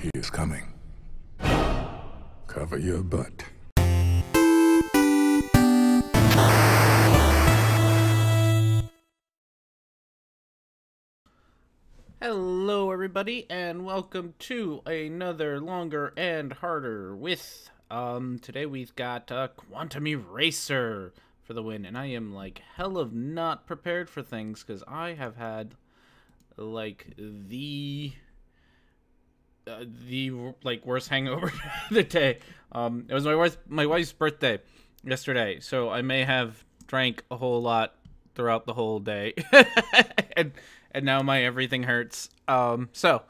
He is coming. Cover your butt. Hello everybody and welcome to another Longer and Harder with today we've got Quantum Eraser for the win, and I am like hell of not prepared for things because I have had like the worst hangover of the day. It was my wife's birthday yesterday, so I may have drank a whole lot throughout the whole day. and now my everything hurts. So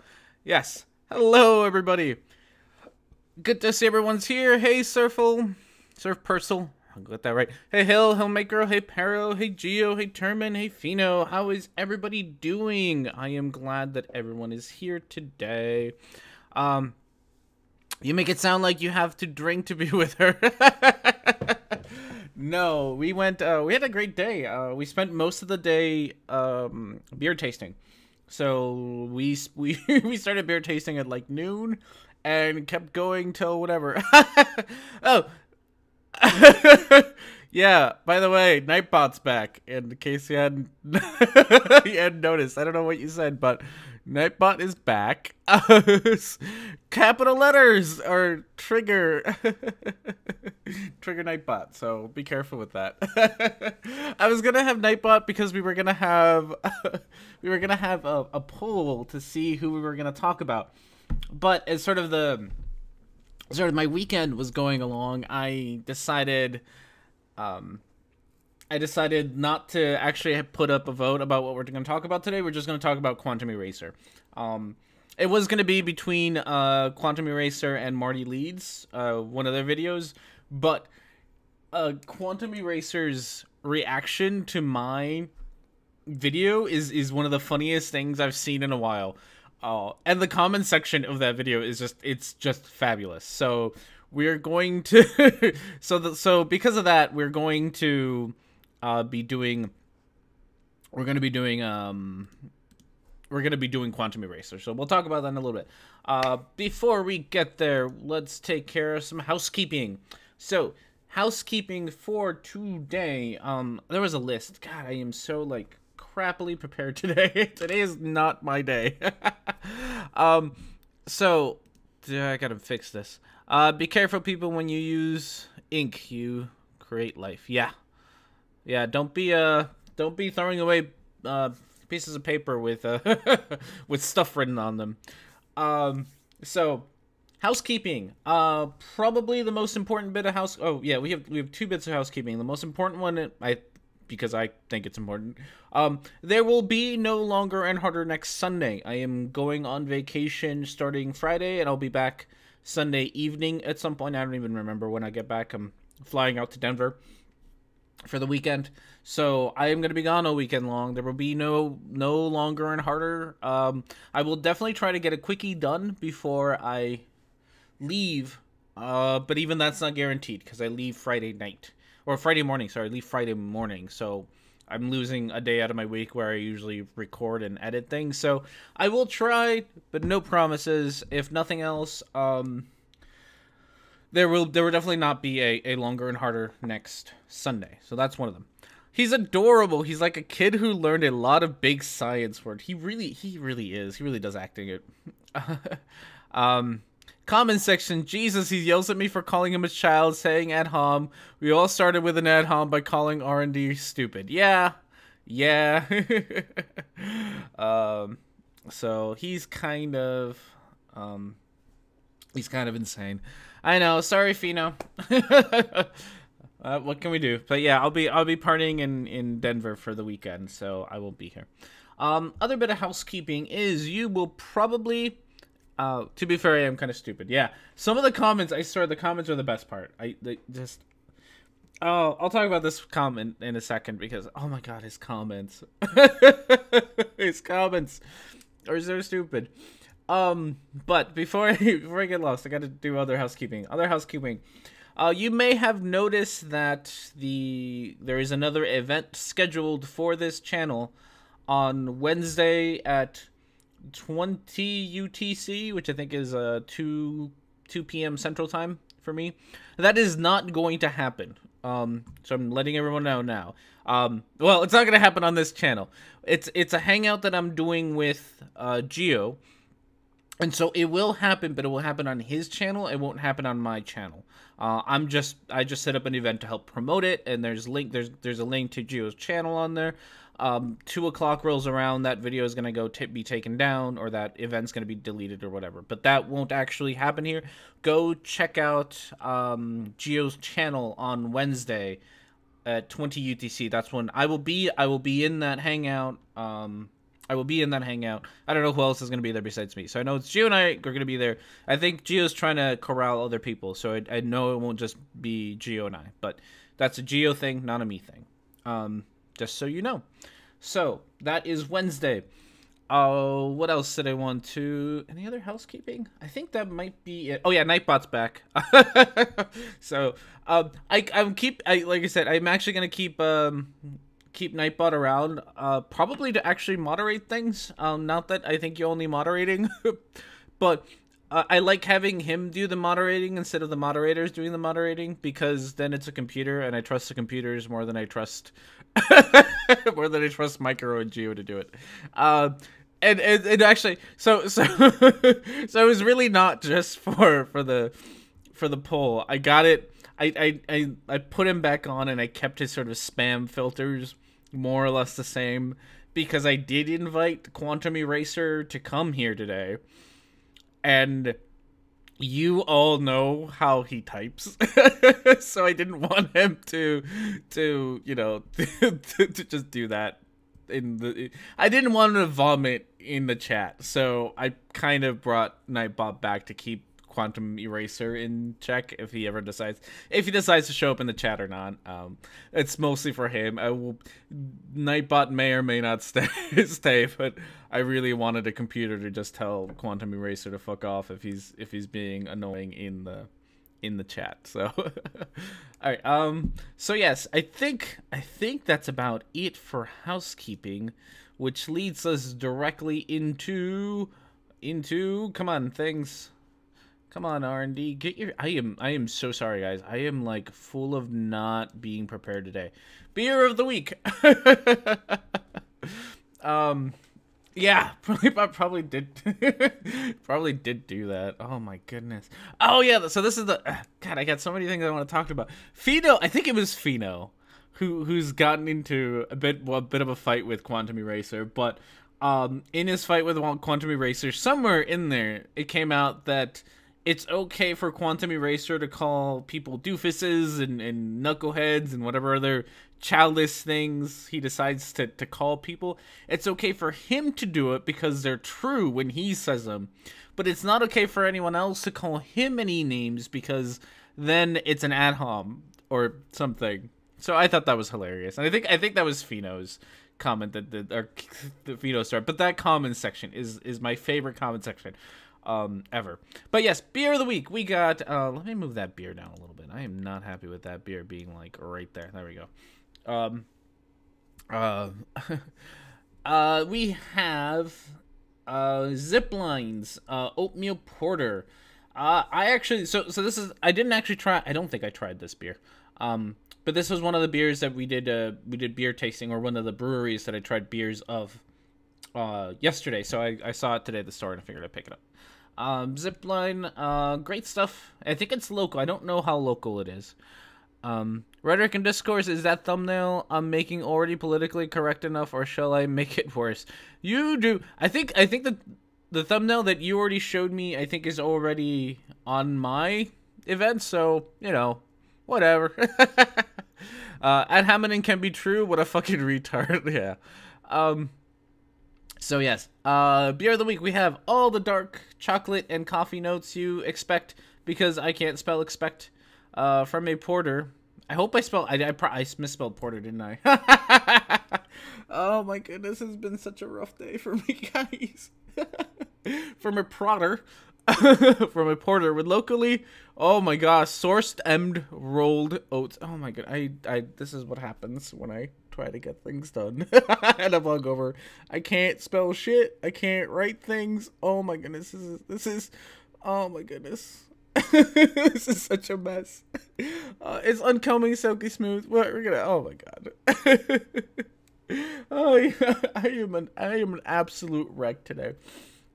yes, hello everybody. Good to see everyone's here. Hey Surf Purcell, I got that right. Hey Hill, Hillmaker, hey Pero, hey Geo, hey Termin, hey Fino. How is everybody doing? I am glad that everyone is here today. You make it sound like you have to drink to be with her. No, we went, we had a great day. We spent most of the day, beer tasting. So we started beer tasting at like noon and kept going till whatever. Oh, yeah, by the way, Nightbot's back, in case you hadn't, you hadn't noticed. I don't know what you said, but Nightbot is back. Capital letters are trigger Nightbot, so be careful with that. I was gonna have Nightbot because we were gonna have a poll to see who we were gonna talk about, but as sort of my weekend was going along, I decided not to actually put up a vote about what we're going to talk about today. We're just going to talk about Quantum Eraser. It was going to be between Quantum Eraser and Marty Leeds, one of their videos, but Quantum Eraser's reaction to my video is one of the funniest things I've seen in a while. And the comment section of that video is it's just fabulous. So we're going to so because of that, we're going to be doing Quantum Eraser. So we'll talk about that in a little bit. Before we get there, let's take care of some housekeeping. So housekeeping for today. There was a list. God, I am so like crappily prepared today. Today is not my day. So I gotta fix this. Be careful, people, when you use ink. You create life. Yeah. Don't be throwing away pieces of paper with with stuff written on them. So housekeeping. Probably the most important bit of house. Oh yeah, we have two bits of housekeeping. The most important one, because I think it's important. There will be no Longer and Harder next Sunday. I am going on vacation starting Friday, and I'll be back Sunday evening at some point. I don't even remember when I get back. I'm flying out to Denver for the weekend, so I am going to be gone all weekend long. There will be no Longer and Harder. I will definitely try to get a quickie done before I leave, but even that's not guaranteed because I leave Friday night. Or Friday morning, sorry, I leave Friday morning, so I'm losing a day out of my week where I usually record and edit things. So I will try, but no promises. If nothing else, there will definitely not be a Longer and Harder next Sunday. So that's one of them. He's adorable. He's like a kid who learned a lot of big science words. He really is. He really does acting it. Comment section. Jesus, he yells at me for calling him a child, saying ad hom. We all started with an ad hom by calling R&D stupid. Yeah. So he's kind of insane. I know. Sorry, Fino. What can we do? But yeah, I'll be partying in Denver for the weekend, so I will be here. Other bit of housekeeping is you will probably. To be fair, I am kind of stupid. Yeah, some of the comments, I swear, the comments are the best part. I'll talk about this comment in a second because, oh my god, his comments. His comments are so stupid. But before I get lost, I gotta do other housekeeping. You may have noticed that there is another event scheduled for this channel on Wednesday at 20 UTC, which I think is 2 p.m. Central Time for me. That is not going to happen. So I'm letting everyone know now. Well, it's not going to happen on this channel. It's a hangout that I'm doing with Geo. And so it will happen, but it will happen on his channel. It won't happen on my channel. I just set up an event to help promote it, and there's a link to Geo's channel on there. 2 o'clock rolls around, that video is gonna be taken down, or that event's gonna be deleted or whatever. But that won't actually happen here. Go check out Geo's channel on Wednesday at 20 UTC. That's when I will be in that hangout. I will be in that hangout. I don't know who else is going to be there besides me. So I know it's Geo and I are going to be there. I think Geo's trying to corral other people. So I know it won't just be Geo and I. But that's a Geo thing, not a me thing. Just so you know. So that is Wednesday. What else did I want to... Any other housekeeping? I think that might be it. Oh yeah, Nightbot's back. So like I said, I'm actually going to keep Nightbot around, probably to actually moderate things. Not that I think you're only moderating, but I like having him do the moderating instead of the moderators doing the moderating, because then it's a computer, and I trust the computers more than I trust Micro and Geo to do it. And actually, so it was really not just for the poll. I got it. I put him back on, and I kept his sort of spam filters more or less the same, because I did invite Quantum Eraser to come here today, and you all know how he types. So I didn't want him to you know, to just do that I didn't want him to vomit in the chat, so I kind of brought Nightbot back to keep Quantum Eraser in check if he decides to show up in the chat or not. It's mostly for him. Nightbot may or may not stay, but I really wanted a computer to just tell Quantum Eraser to fuck off if he's being annoying in the chat. So all right, so yes, I think that's about it for housekeeping, which leads us directly into come on, things. Come on, R&D, get your... I am so sorry, guys. I am, like, full of not being prepared today. Beer of the week. Yeah, probably did do that. Oh my goodness. Oh yeah, so this is the... God, I got so many things I want to talk about. Fino, I think it was Fino, who's gotten into a bit of a fight with Quantum Eraser, but in his fight with Quantum Eraser, somewhere in there, it came out that it's okay for Quantum Eraser to call people doofuses and knuckleheads and whatever other childish things he decides to call people. It's okay for him to do it because they're true when he says them. But it's not okay for anyone else to call him any names, because then it's an ad hom or something. So I thought that was hilarious. And I think that was Fino's comment or the Fino start. But that comment section is my favorite comment section ever. But yes, beer of the week. We got let me move that beer down a little bit. I am not happy with that beer being like right there. There we go. We have Zip Lines oatmeal porter. I actually so this is, I didn't actually try, I don't think I tried this beer. But this was one of the beers that we did beer tasting, or one of the breweries that I tried beers of yesterday. So I saw it today at the store and I figured I'd pick it up. Zipline, great stuff. I think it's local. I don't know how local it is. Rhetoric and Discourse, is that thumbnail I'm making already politically correct enough, or shall I make it worse? You do. I think that the thumbnail that you already showed me, I think, is already on my event, so, you know, whatever. At Hammond can be true. What a fucking retard. Yeah. So yes, beer of the week, we have all the dark chocolate and coffee notes you expect, because I can't spell expect, from a porter. I hope I spelled, I misspelled porter, didn't I? Oh my goodness, it's been such a rough day for me, guys. From a porter, from a porter with locally, oh my gosh, sourced rolled oats. Oh my god, this is what happens when I trying to get things done. And I'm hungover. I can't spell shit. I can't write things. Oh my goodness. This is oh my goodness. This is such a mess. It's uncoming, silky smooth. We're gonna. Oh my god. Oh, yeah. I am an absolute wreck today.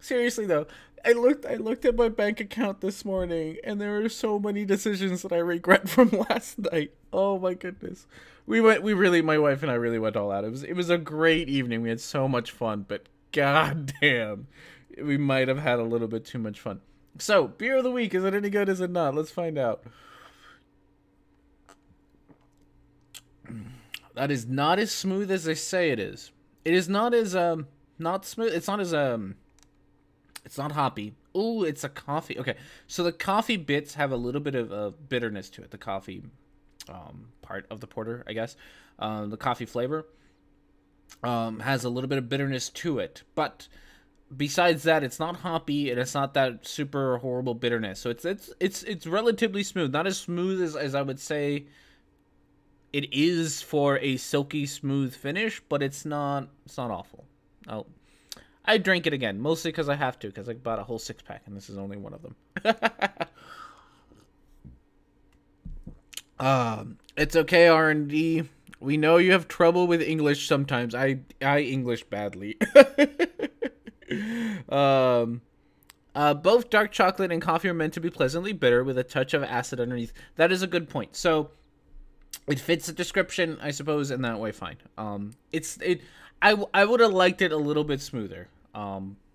Seriously though, I looked at my bank account this morning, and there are so many decisions that I regret from last night. Oh my goodness, my wife and I really went all out. It was a great evening. We had so much fun, but god damn, we might have had a little bit too much fun. So, beer of the week, is it any good? Is it not? Let's find out. That is not as smooth as they say it is. It is not as not smooth. It's not as it's not hoppy. Ooh, it's a coffee. Okay, so the coffee bits have a little bit of bitterness to it. The coffee part of the porter, I guess. The coffee flavor has a little bit of bitterness to it, but besides that, it's not hoppy and it's not that super horrible bitterness. So it's relatively smooth. Not as smooth as I would say it is for a silky smooth finish, but it's not awful. I drink it again, mostly because I have to, because I bought a whole 6-pack and this is only one of them. It's okay, R&D. We know you have trouble with English sometimes. I English badly. Both dark chocolate and coffee are meant to be pleasantly bitter with a touch of acid underneath. That is a good point. So it fits the description, I suppose, in that way. Fine. I would have liked it a little bit smoother,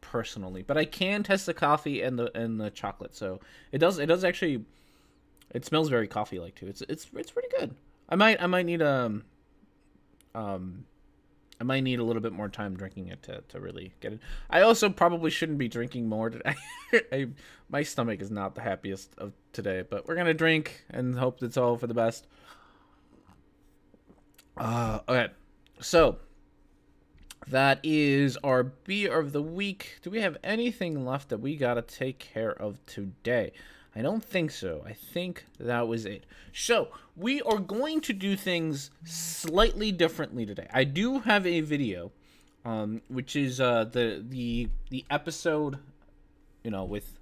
personally, but I can test the coffee and the chocolate. So it does actually. It smells very coffee-like too. It's pretty good. I might need a little bit more time drinking it to really get it. I also probably shouldn't be drinking more today. My stomach is not the happiest of today, but we're gonna drink and hope it's all for the best. Okay, so that is our beer of the week. Do we have anything left that we gotta take care of today? I don't think so. I think that was it. So, we are going to do things slightly differently today. I do have a video, which is the episode, you know, with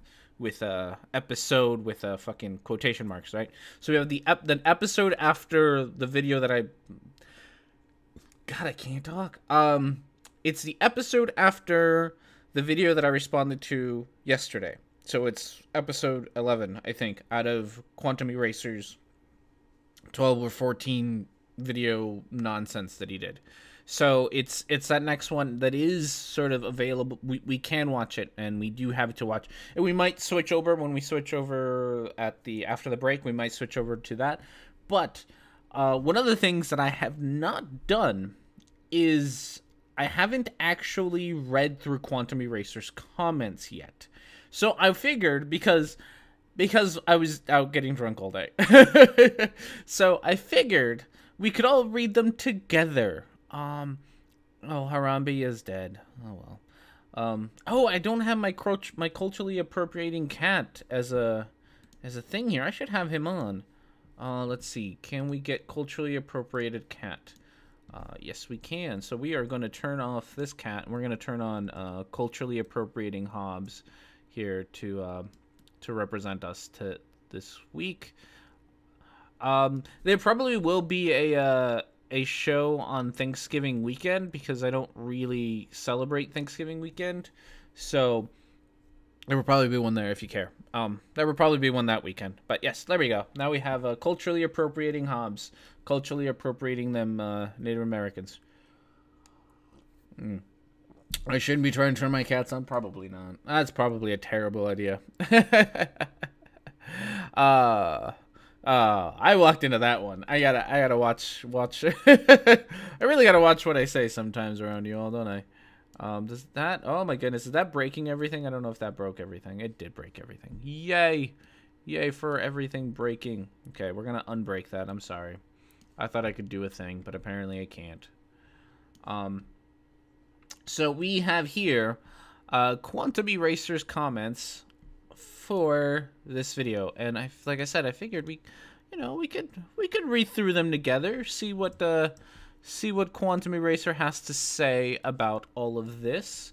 episode with fucking quotation marks, right? So we have the episode after the video that God, I can't talk. It's the episode after the video that I responded to yesterday. So it's episode 11, I think, out of Quantum Eraser's 12 or 14 video nonsense that he did. So it's that next one that is sort of available. We can watch it, and we do have it to watch. And we might switch over when we switch over after the break. We might switch over to that. But one of the things that I have not done is I haven't actually read through Quantum Eraser's comments yet. So I figured, because I was out getting drunk all day, so I figured we could all read them together. Oh, Harambe is dead. Oh well. Oh, I don't have my culturally appropriating cat as a thing here. I should have him on. Let's see. Can we get culturally appropriated cat? Yes, we can. So we are going to turn off this cat, and we're going to turn on culturally appropriating Hobbs here to represent us to this week. There probably will be a show on Thanksgiving weekend, because I don't really celebrate Thanksgiving weekend. So there will probably be one there if you care. There will probably be one that weekend. But yes, there we go. Now we have culturally appropriating Hobbs, culturally appropriating them Native Americans. I shouldn't be trying to turn my cats on. Probably not. That's probably a terrible idea. I walked into that one. I gotta watch. I really gotta watch what I say sometimes around you all, don't I? Does that? Oh my goodness, is that breaking everything? I don't know if that broke everything. It did break everything. Yay, yay for everything breaking. Okay, we're gonna unbreak that. I'm sorry. I thought I could do a thing, but apparently I can't. So we have here Quantum Eraser's comments for this video, and like I said, I figured we could read through them together, see what see what Quantum Eraser has to say about all of this.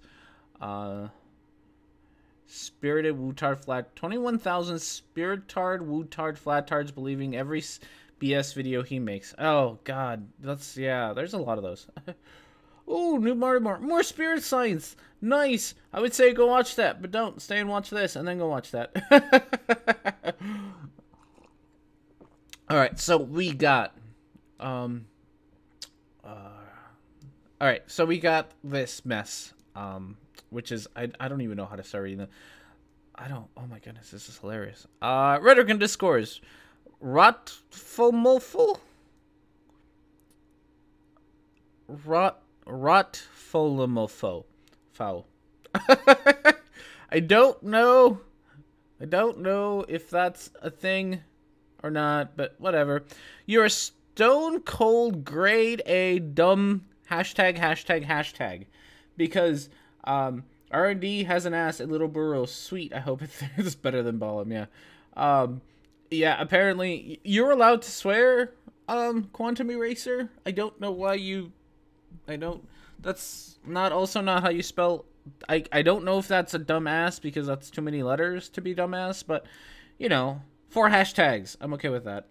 Spirited Wootard Flat 21,000 Spiritard Wootard Flattards believing every BS video he makes. Oh god, there's a lot of those. Oh, new Mario Mart. More spirit science. Nice. I would say go watch that, but don't. Stay and watch this, and then go watch that. Alright, so we got... Alright, so we got this mess. Which is... I don't even know how to start reading them. Oh my goodness, this is hilarious. Rhetoric&Discourse. Rotfolmoful? Rotfolmofo. Foul. I don't know if that's a thing or not, but whatever. You're a stone cold grade A dumb hashtag. Because R&D has an ass at Little Burrow. Sweet. I hope it's better than Ballum, yeah. Yeah, apparently you're allowed to swear, Quantum Eraser. I don't know why you... That's not how you spell... I don't know if that's a dumbass because that's too many letters to be dumbass, but, you know, 4 hashtags. I'm okay with that.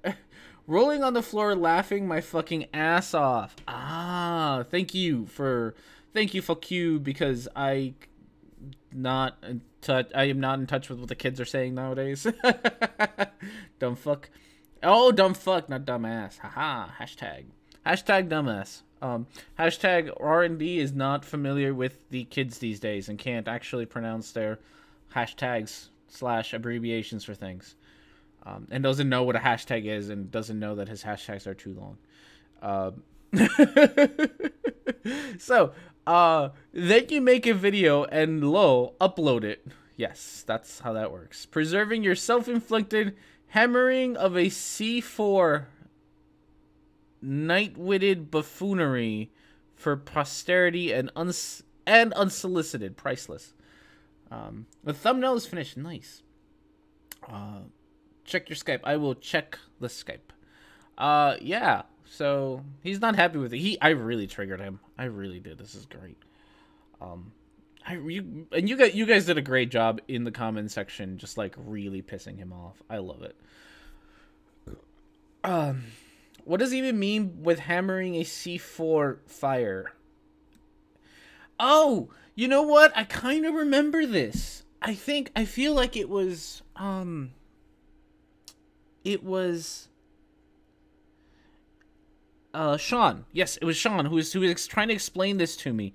Rolling on the floor laughing my fucking ass off. Thank you, fuck you, because I am not in touch with what the kids are saying nowadays. Dumb fuck. Oh, dumb fuck, not dumbass. Haha, hashtag dumbass. Hashtag R&D is not familiar with the kids these days and can't actually pronounce their hashtags / abbreviations for things. And doesn't know what a hashtag is and doesn't know that his hashtags are too long. So, then you make a video and upload it. Yes, that's how that works. Preserving your self-inflicted hammering of a C4 night-witted buffoonery for posterity and unsolicited, priceless. The thumbnail is finished. Nice. Check your Skype. I will check the Skype. Yeah. So he's not happy with it. I really triggered him. I really did. This is great. You guys did a great job in the comment section, just like really pissing him off. I love it. What does it even mean with hammering a C4 fire? Oh, you know what? I kind of remember this. I feel like it was Sean. Yes, it was Sean who was trying to explain this to me.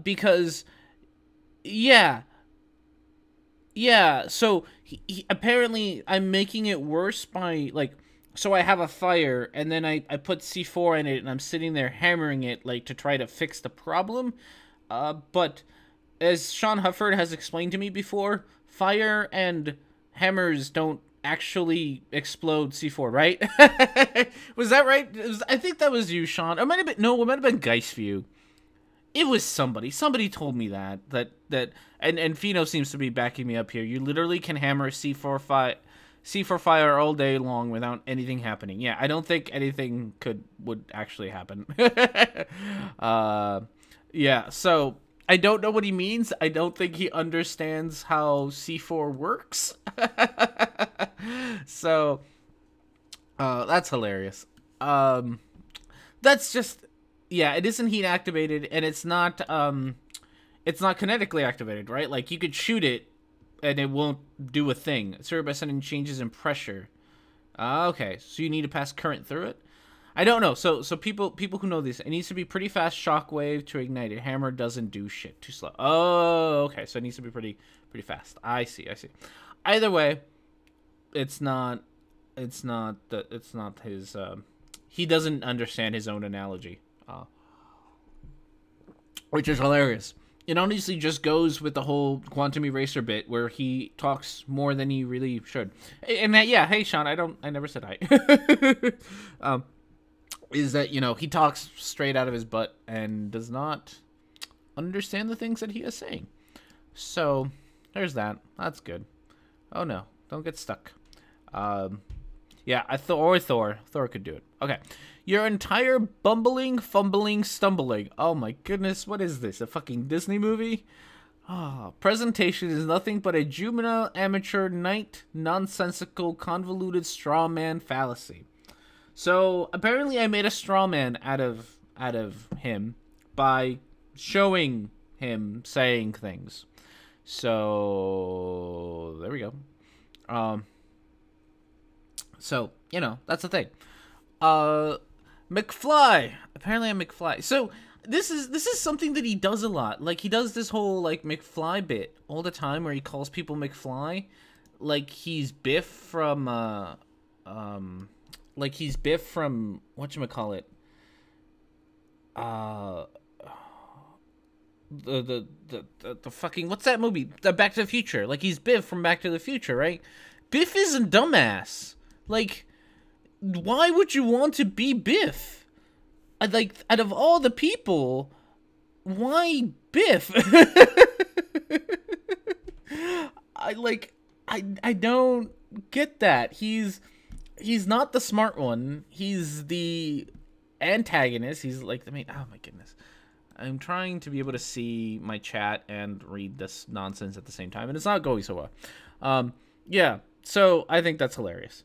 Because yeah, so he apparently I'm making it worse by like, so I have a fire and then I put C4 in it and I'm sitting there hammering it like to try to fix the problem. But as Sean Hufford has explained to me before, fire and hammers don't actually explode C4, right? Was that right? I think that was you, Sean. It might have been Geistview. It was somebody. Somebody told me that and Fino seems to be backing me up here. You literally can hammer C4 fire all day long without anything happening. Yeah, I don't think anything would actually happen. Yeah, so I don't know what he means. I don't think he understands how C4 works. So that's hilarious. That's just, yeah, it isn't heat activated and it's not kinetically activated, right? Like you could shoot it and it won't do a thing. It's served by sending changes in pressure. Okay, so you need to pass current through it. I don't know. So people who know this, it needs to be pretty fast shockwave to ignite it. Hammer doesn't do shit. Too slow. Oh, okay. So it needs to be pretty fast. I see. Either way, it's not his. He doesn't understand his own analogy, which is hilarious. It honestly just goes with the whole Quantum Eraser bit where he talks more than he really should. And that, yeah, hey Sean, I never said hi. Is that, you know, he talks straight out of his butt and does not understand the things that he is saying. So there's that. That's good. Oh no, don't get stuck. Yeah, Thor could do it. Okay. Your entire bumbling, fumbling, stumbling. Oh my goodness, what is this? A fucking Disney movie? Presentation is nothing but a juvenile, amateur, nonsensical, convoluted straw man fallacy. So apparently, I made a straw man out of him by showing him saying things. So there we go. So you know that's the thing. McFly. Apparently, I'm McFly. So this is something that he does a lot. Like he does this whole like McFly bit all the time, where he calls people McFly, like he's Biff from like he's Biff from whatchamacallit? The fucking what's that movie? The Back to the Future. Like he's Biff from Back to the Future, right? Biff isn't dumbass. Like, why would you want to be Biff? Like, out of all the people, why Biff? I don't get that. He's not the smart one. He's the antagonist. He's like, I mean, oh my goodness. I'm trying to be able to see my chat and read this nonsense at the same time, and it's not going so well. Yeah, so I think that's hilarious.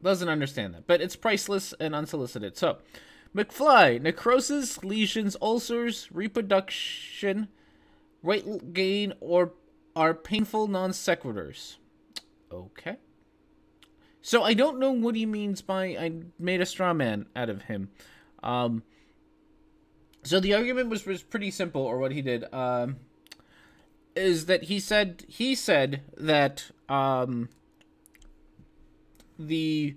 Doesn't understand that, but it's priceless and unsolicited. So, McFly, necrosis, lesions, ulcers, reproduction, weight gain, or are painful non sequiturs. Okay. So I don't know what he means by I made a straw man out of him. So the argument was pretty simple, or what he did, is that he said that the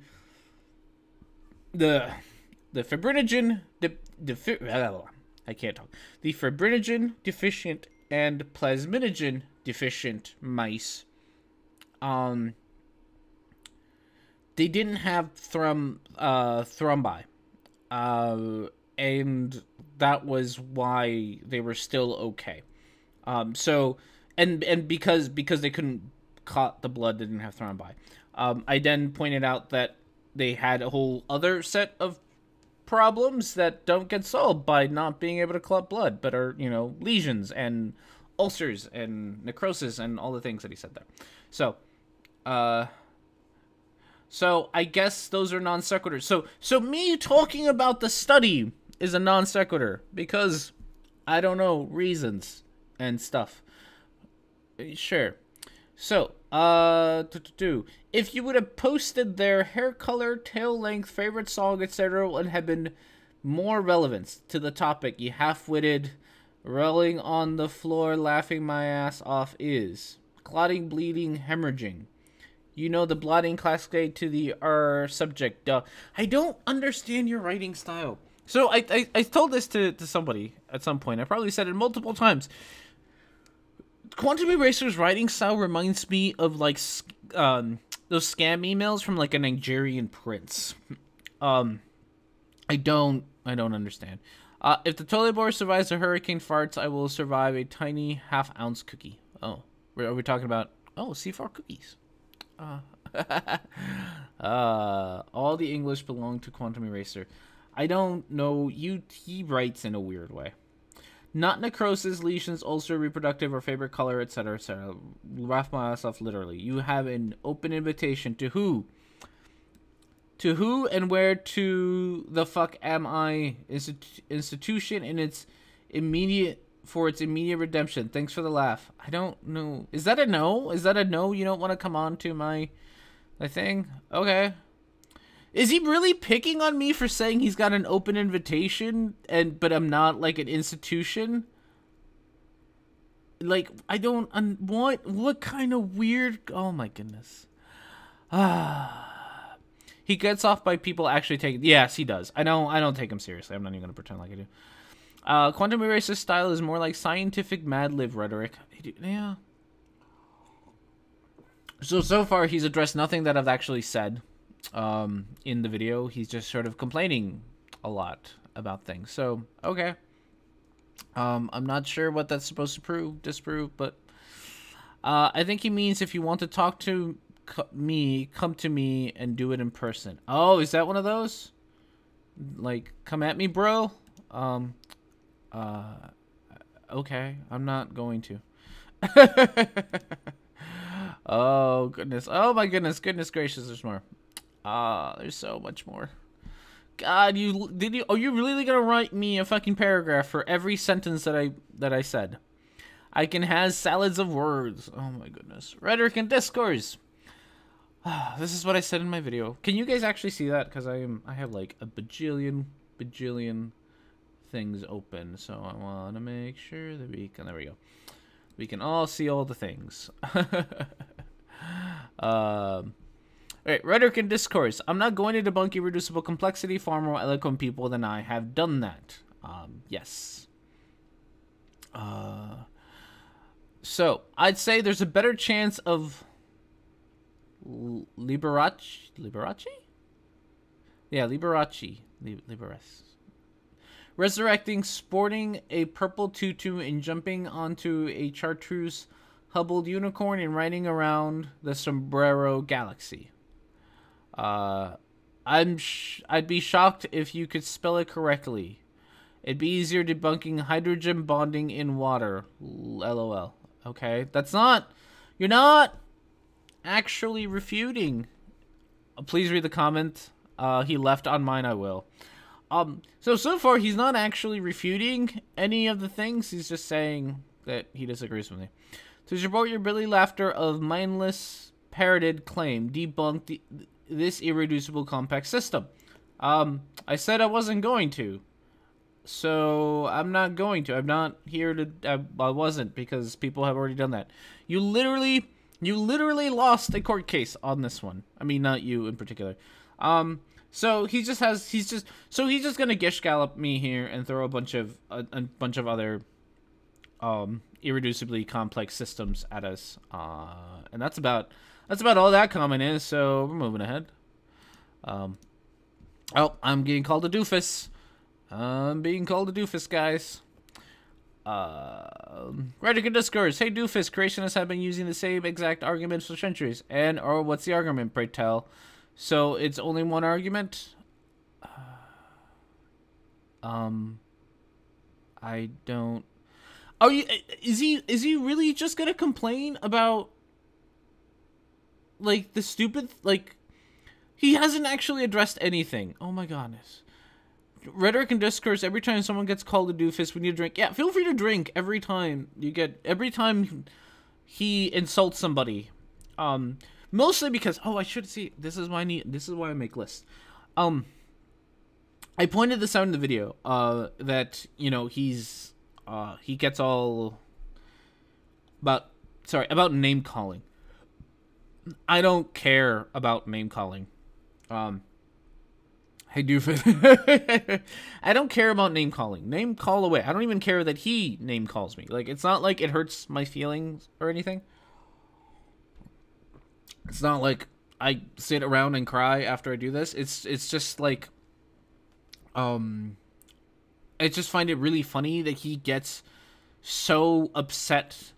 fibrinogen I can't talk. The fibrinogen deficient and plasminogen deficient mice, they didn't have thrombi, and that was why they were still okay. So and because they couldn't clot the blood, they didn't have thrombi. I then pointed out that they had a whole other set of problems that don't get solved by not being able to clot blood, but are, you know, lesions and ulcers and necrosis and all the things that he said there. So I guess those are non sequiturs. So me talking about the study is a non sequitur because I don't know reasons and stuff. Sure. So, if you would have posted their hair color, tail length, favorite song, etc., would have been more relevance to the topic. You half-witted, rolling on the floor, laughing my ass off is clotting, bleeding, hemorrhaging. You know the blotting classic to the subject. Duh. I don't understand your writing style. So I told this to somebody at some point. I probably said it multiple times. Quantum Eraser's writing style reminds me of like those scam emails from like a Nigerian prince. I don't understand. If the toilet boy survives a hurricane farts, I will survive a tiny half-ounce cookie. Oh, are we talking about C4 cookies? All the English belong to Quantum Eraser. I don't know. He writes in a weird way. Not necrosis, lesions, ulcer, reproductive, or favorite color, etc., etc. Laugh my ass off, literally. You have an open invitation to who? To who and where to the fuck am I? Institution and its immediate redemption. Thanks for the laugh. I don't know. Is that a no? Is that a no? You don't want to come on to my thing? Okay. Is he really picking on me for saying he's got an open invitation but I'm not like an institution? Like, I don't what kind of weird, oh my goodness. He gets off by people actually taking, yes, he does. I don't take him seriously. I'm not even going to pretend like I do. Quantum Eraser's style is more like scientific Mad Lib rhetoric. Yeah. So far he's addressed nothing that I've actually said. In the video, he's just sort of complaining a lot about things. So, okay. I'm not sure what that's supposed to disprove, but I think he means if you want to talk to come to me and do it in person. Oh, is that one of those? Like, come at me, bro? Okay, I'm not going to. Oh, goodness. Oh, my goodness. Goodness gracious, there's more. There's so much more. God, are you really gonna write me a fucking paragraph for every sentence that I said? I can have salads of words. Oh my goodness. Rhetoric and discourse. This is what I said in my video. Can you guys actually see that? Because I have like a bajillion things open. So I want to make sure that we can. There we go. We can all see all the things. Alright, rhetoric and discourse. I'm not going to debunk irreducible complexity. Far more eloquent people than I have done that. Yes. So, I'd say there's a better chance of Liberace? Yeah, Liberace. Resurrecting, sporting a purple tutu and jumping onto a chartreuse hubbled unicorn and riding around the sombrero galaxy. I'd be shocked if you could spell it correctly. It'd be easier debunking hydrogen bonding in water. LOL. Okay, you're not actually refuting. Please read the comment he left on mine. I will. So far he's not actually refuting any of the things. He's just saying that he disagrees with me. To support your Billy laughter of mindless parroted claim, debunk this irreducible complex system. I said I wasn't going to. So I'm not going to. I'm not here to. I wasn't, because people have already done that. You literally lost a court case on this one. I mean, not you in particular. So he's just gonna gish gallop me here and throw a bunch of other irreducibly complex systems at us. And that's about all that comment is. So we're moving ahead. Oh, I'm getting called a doofus. I'm being called a doofus, guys. Rhetoric and discourse. Hey, doofus, creationists have been using the same exact arguments for centuries. Or what's the argument, pray tell? So it's only one argument? I don't... Is he really just gonna complain about, like, the stupid, like... He hasn't actually addressed anything. Oh my goodness. Rhetoric and discourse. Every time someone gets called a doofus, we need to drink. Yeah, feel free to drink every time he insults somebody. Mostly because, I should see. This is why I make lists. I pointed this out in the video. That he gets all about name calling. I don't care about name calling. Hey, doofus. I don't care about name calling. Name call away. I don't even care that he name calls me. Like, it's not like it hurts my feelings or anything. It's not like I sit around and cry after I do this. It's just like, I just find it really funny that he gets so upset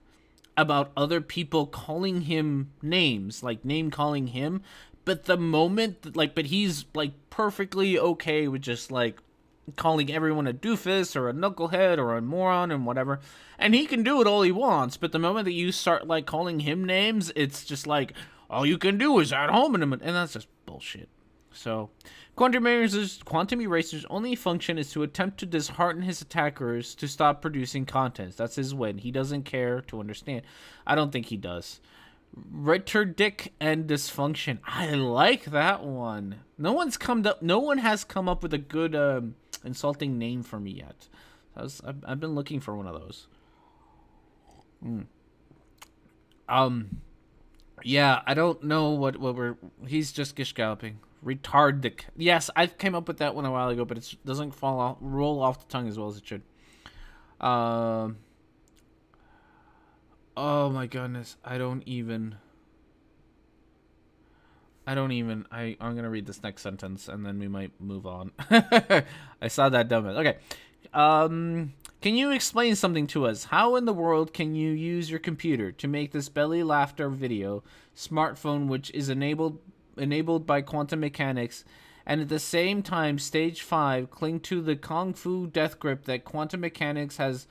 about other people calling him names, like name calling him. But the moment, but he's, perfectly okay with just, calling everyone a doofus or a knucklehead or a moron and whatever. And he can do it all he wants, but the moment that you start, calling him names, it's just all you can do is at home, and that's just bullshit. So, quantum erasers' only function is to attempt to dishearten his attackers to stop producing content. That's his win. He doesn't care to understand. I don't think he does. Rhetoric and dysfunction. I like that one. No one has come up with a good insulting name for me yet. I've been looking for one of those. Yeah, I don't know what he's just gish galloping. Retardic. Yes, I came up with that one a while ago, but it doesn't roll off the tongue as well as it should. Oh my goodness, I'm gonna read this next sentence and then we might move on. I saw that dumbass. Okay. Can you explain something to us? How in the world can you use your computer to make this belly laughter video smartphone, which is enabled by quantum mechanics, and at the same time, stage 5 cling to the kung fu death grip that quantum mechanics has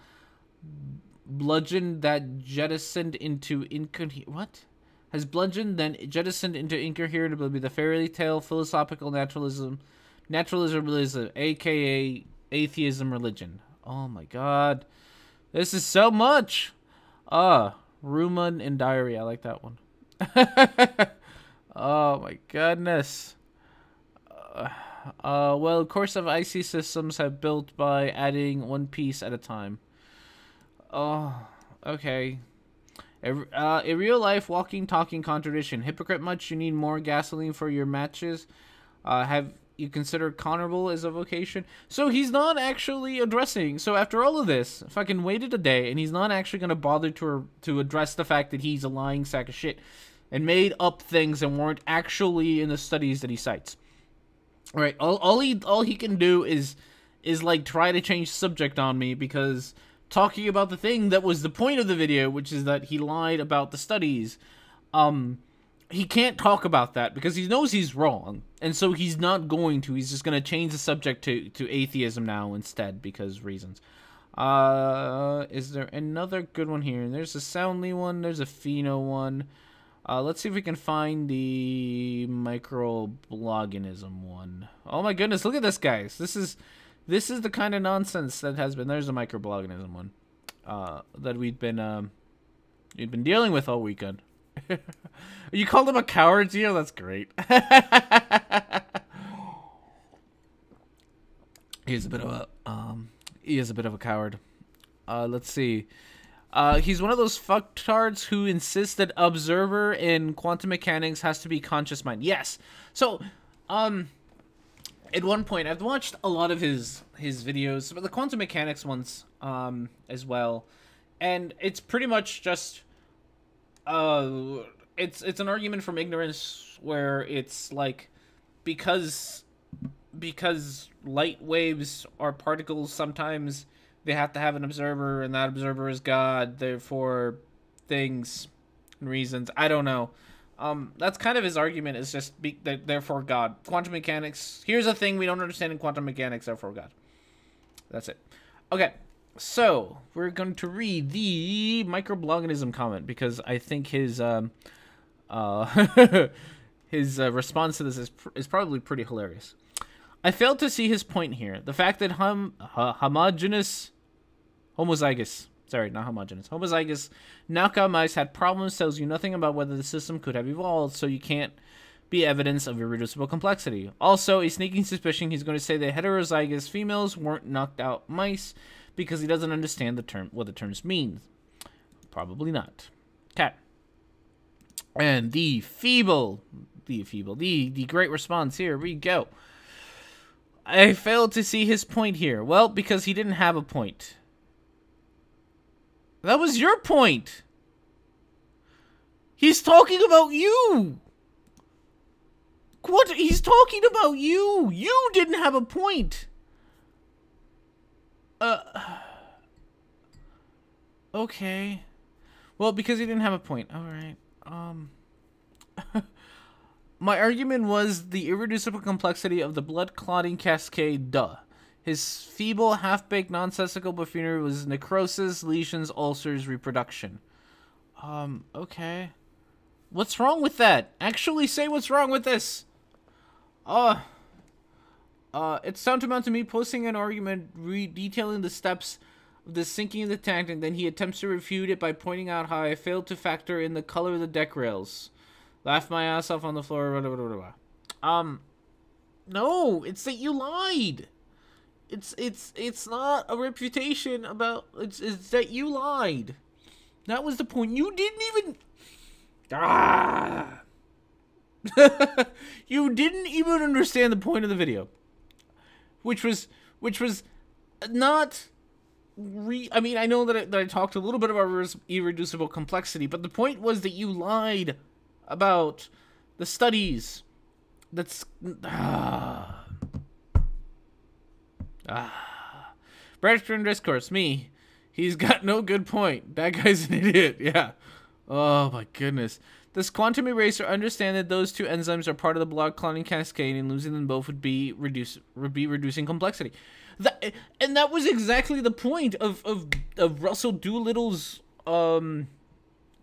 bludgeoned that jettisoned into incoherentability, the fairy tale philosophical naturalism, aka atheism religion. Oh my god. This is so much. Rumen and Diary. I like that one. Oh my goodness. Well, of course, of IC systems have built by adding one piece at a time. Oh, okay. A real life walking, talking contradiction. Hypocrite much? You need more gasoline for your matches. Have you considered Connorable as a vocation? So he's not actually addressing. So after all of this, fucking waited a day, and he's not actually going to bother to address the fact that he's a lying sack of shit and made up things and weren't actually in the studies that he cites. All right, all he can do is like try to change the subject on me, because talking about the thing that was the point of the video, which is that he lied about the studies, he can't talk about that because he knows he's wrong, and so he's not going to. He's just going to change the subject to atheism now instead because reasons. Is there another good one here? There's a Soundly one. There's a Pheno one. Let's see if we can find the microbloganism one. Oh my goodness, look at this, guys. This is the kind of nonsense that has been. There's a microbloganism one that we've been dealing with all weekend. You called him a coward, Gio? That's great. He is a bit of a coward. Let's see. He's one of those fucktards who insists that observer in quantum mechanics has to be conscious mind. Yes. So, at one point, I've watched a lot of his videos, but the quantum mechanics ones, as well, and it's pretty much just, it's an argument from ignorance where it's like, because light waves are particles, sometimes they have to have an observer, and that observer is God, therefore things and reasons. I don't know. That's kind of his argument, is just therefore God. Quantum mechanics, here's a thing we don't understand in quantum mechanics, therefore God. That's it. Okay, so we're going to read the microbloganism comment, because I think his his response to this is probably pretty hilarious. I failed to see his point here. The fact that homozygous knockout mice had problems tells you nothing about whether the system could have evolved, so you can't be evidence of irreducible complexity. Also, a sneaking suspicion he's going to say that heterozygous females weren't knocked out mice because he doesn't understand what the terms mean. Probably not. Okay. And the great response, here we go. I failed to see his point here. Well, because he didn't have a point. That was your point. He's talking about you. What? He's talking about you. You didn't have a point. Okay. Well, because he didn't have a point. All right. My argument was the irreducible complexity of the blood clotting cascade, duh. His feeble, half-baked, nonsensical buffoonery was necrosis, lesions, ulcers, reproduction. Okay. What's wrong with that? Actually say what's wrong with this. It's tantamount to me posting an argument detailing the steps of the sinking of the tank, and then he attempts to refute it by pointing out how I failed to factor in the color of the deck rails. Laughed my ass off on the floor. Blah, blah, blah, blah. No, it's that you lied. It's not a reputation about. It's that you lied. That was the point. You didn't even. You didn't even understand the point of the video, which was not. I mean, I know that I talked a little bit about irreducible complexity, but the point was that you lied about the studies. That's Rhetoric&Discourse, me. He's got no good point. That guy's an idiot. Yeah. Oh my goodness. Does quantum eraser understand that those two enzymes are part of the blood clotting cascade, and losing them both would be reducing complexity? That was exactly the point of Russell Doolittle's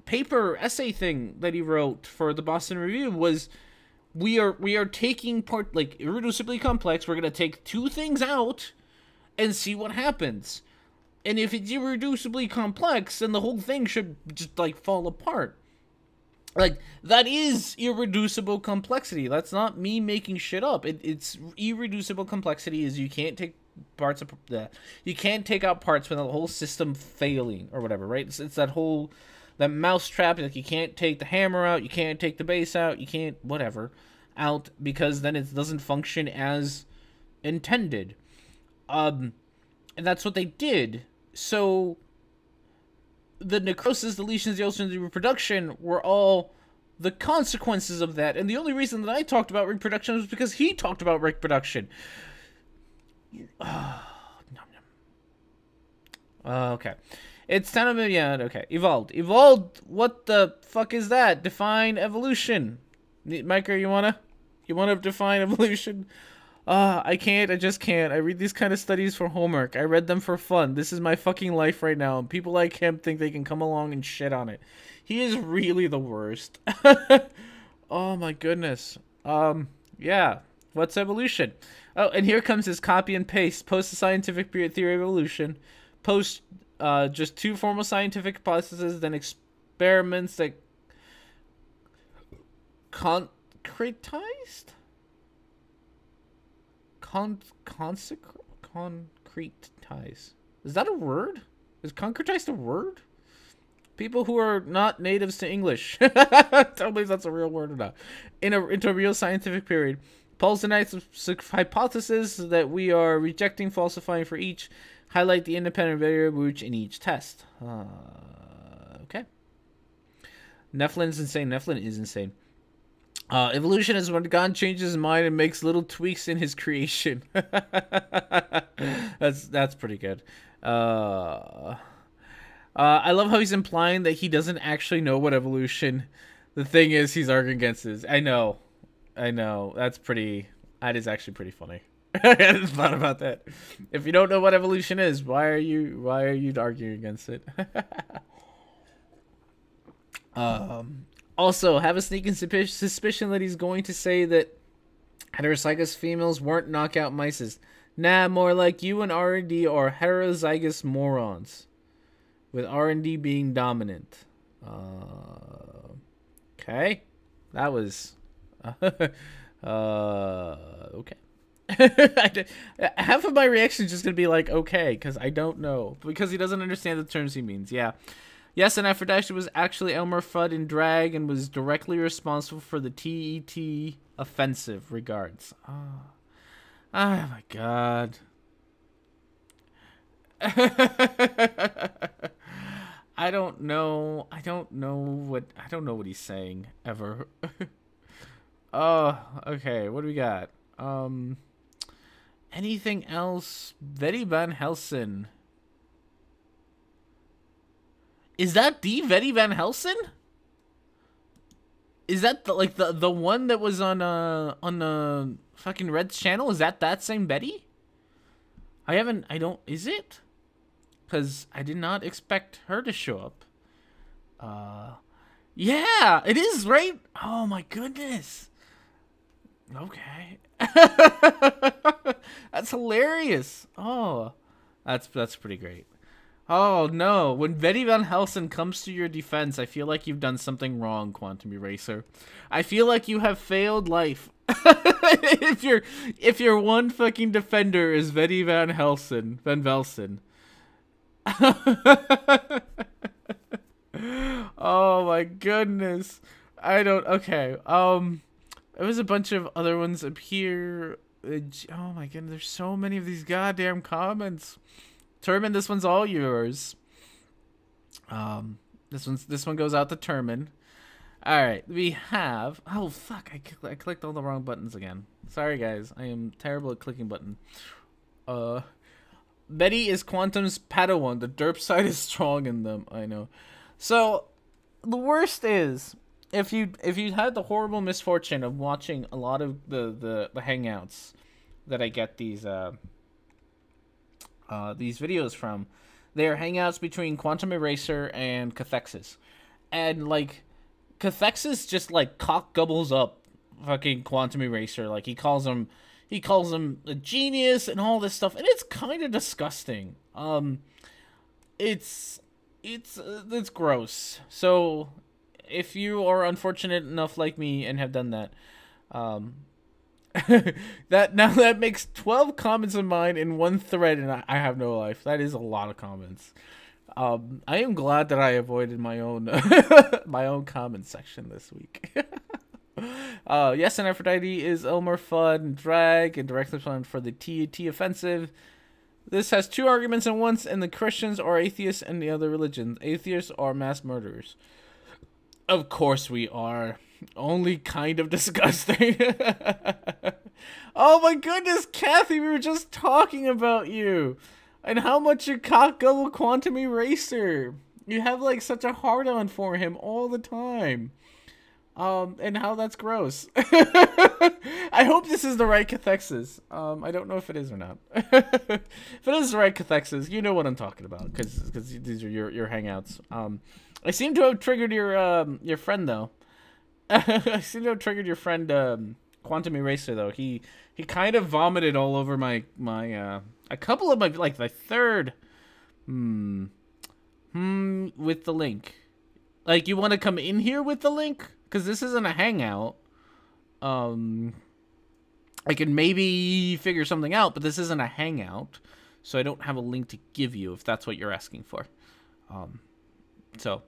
paper essay thing that he wrote for the Boston Review. Was we are taking part, like, irreducibly complex. We're gonna take two things out and see what happens. And if it's irreducibly complex, then the whole thing should just, like, fall apart. Like, that is irreducible complexity. That's not me making shit up. It's irreducible complexity is you can't take parts of that. You can't take out parts without the whole system failing or whatever, right? It's that whole, that mousetrap. Like, you can't take the hammer out. You can't take the base out. You can't whatever out, because then it doesn't function as intended. And that's what they did. So the necrosis, deletions, the ulcerations, the reproduction were all the consequences of that. And the only reason that I talked about reproduction was because he talked about reproduction. Okay. It's time of, yeah, okay. Evolved. Evolved, what the fuck is that? Define evolution. Micah, you wanna define evolution? I can't. I just can't. I read these kind of studies for homework. I read them for fun. This is my fucking life right now. And people like him think they can come along and shit on it. He is really the worst. Oh my goodness. Yeah. What's evolution? Oh, and here comes his copy and paste. Post the scientific theory of evolution. Post just two formal scientific hypotheses, then experiments that concretized? Concretize. Is that a word? Is concretized a word? People who are not natives to English. Tell me if that's a real word or not. Into a real scientific period. Paul's hypothesis that we are rejecting, falsifying for each. Highlight the independent variable in each test. Okay. Nephilin's insane. Nephilim is insane. Evolution is when God changes his mind and makes little tweaks in his creation. That's pretty good. I love how he's implying that he doesn't actually know what evolution. The thing is, he's arguing against this. I know. That is actually pretty funny. I hadn't thought about that. If you don't know what evolution is, why are you arguing against it? Also, have a sneaking suspicion that he's going to say that heterozygous females weren't knockout mices. Nah, more like you and R&D are heterozygous morons, with R&D being dominant. Okay, that was okay. Half of my reaction is just gonna be like, okay, because I don't know, because he doesn't understand the terms he means. Yeah. Yes, and Aphrodite was actually Elmer Fudd in drag and was directly responsible for the TET offensive. Regards. Oh my god. I don't know what he's saying ever. Oh, okay. What do we got? Anything else? Vetty Van Helsing. Is that the Vetty Van Helsing? Is that the one that was on fucking Red's channel? Is that same Betty? Is it? Because I did not expect her to show up. Yeah, it is, right? Oh my goodness. Okay. That's hilarious. Oh, that's pretty great. Oh no, when Vetty Van Helsing comes to your defense, I feel like you've done something wrong, Quantum Eraser. I feel like you have failed life. if your one fucking defender is Vetty Van Helsing, Van Velsen. Oh my goodness. Okay. There was a bunch of other ones up here. Oh my goodness, there's so many of these goddamn comments. Turman, this one's all yours. This one goes out to Turman. All right, we have. Oh fuck! I clicked all the wrong buttons again. Sorry guys, I am terrible at clicking button. Betty is Quantum's Padawan. The derp side is strong in them. I know. So the worst is if you had the horrible misfortune of watching a lot of the hangouts that I get these videos from, they are hangouts between Quantum Eraser and Cathexis, and like Cathexis just like cock gobbles up fucking Quantum Eraser. Like he calls him a genius and all this stuff, and it's kind of disgusting. It's gross. So if you are unfortunate enough like me and have done that, that makes 12 comments of mine in one thread, and I have no life. That is a lot of comments. I am glad that I avoided my own my own comment section this week. Yes, and Aphrodite is Elmer Fudd and drag and directly planned for the TAT offensive. This has two arguments at once, and the Christians are atheists and the other religions. Atheists are mass murderers. Of course we are. Only kind of disgusting. Oh my goodness, Kathy, we were just talking about you. And how much you cock gobble Quantum Eraser. You have like such a hard-on for him all the time. And how that's gross. I hope this is the right Cathexis. I don't know if it is or not. If it is the right Cathexis, you know what I'm talking about, because these are your hangouts. I seem to have triggered your friend though. I seem to have triggered your friend Quantum Eraser though. He kind of vomited all over my a couple of my like the third with the link. Like, you want to come in here with the link? Because this isn't a hangout. I can maybe figure something out, but this isn't a hangout. So I don't have a link to give you if that's what you're asking for. So,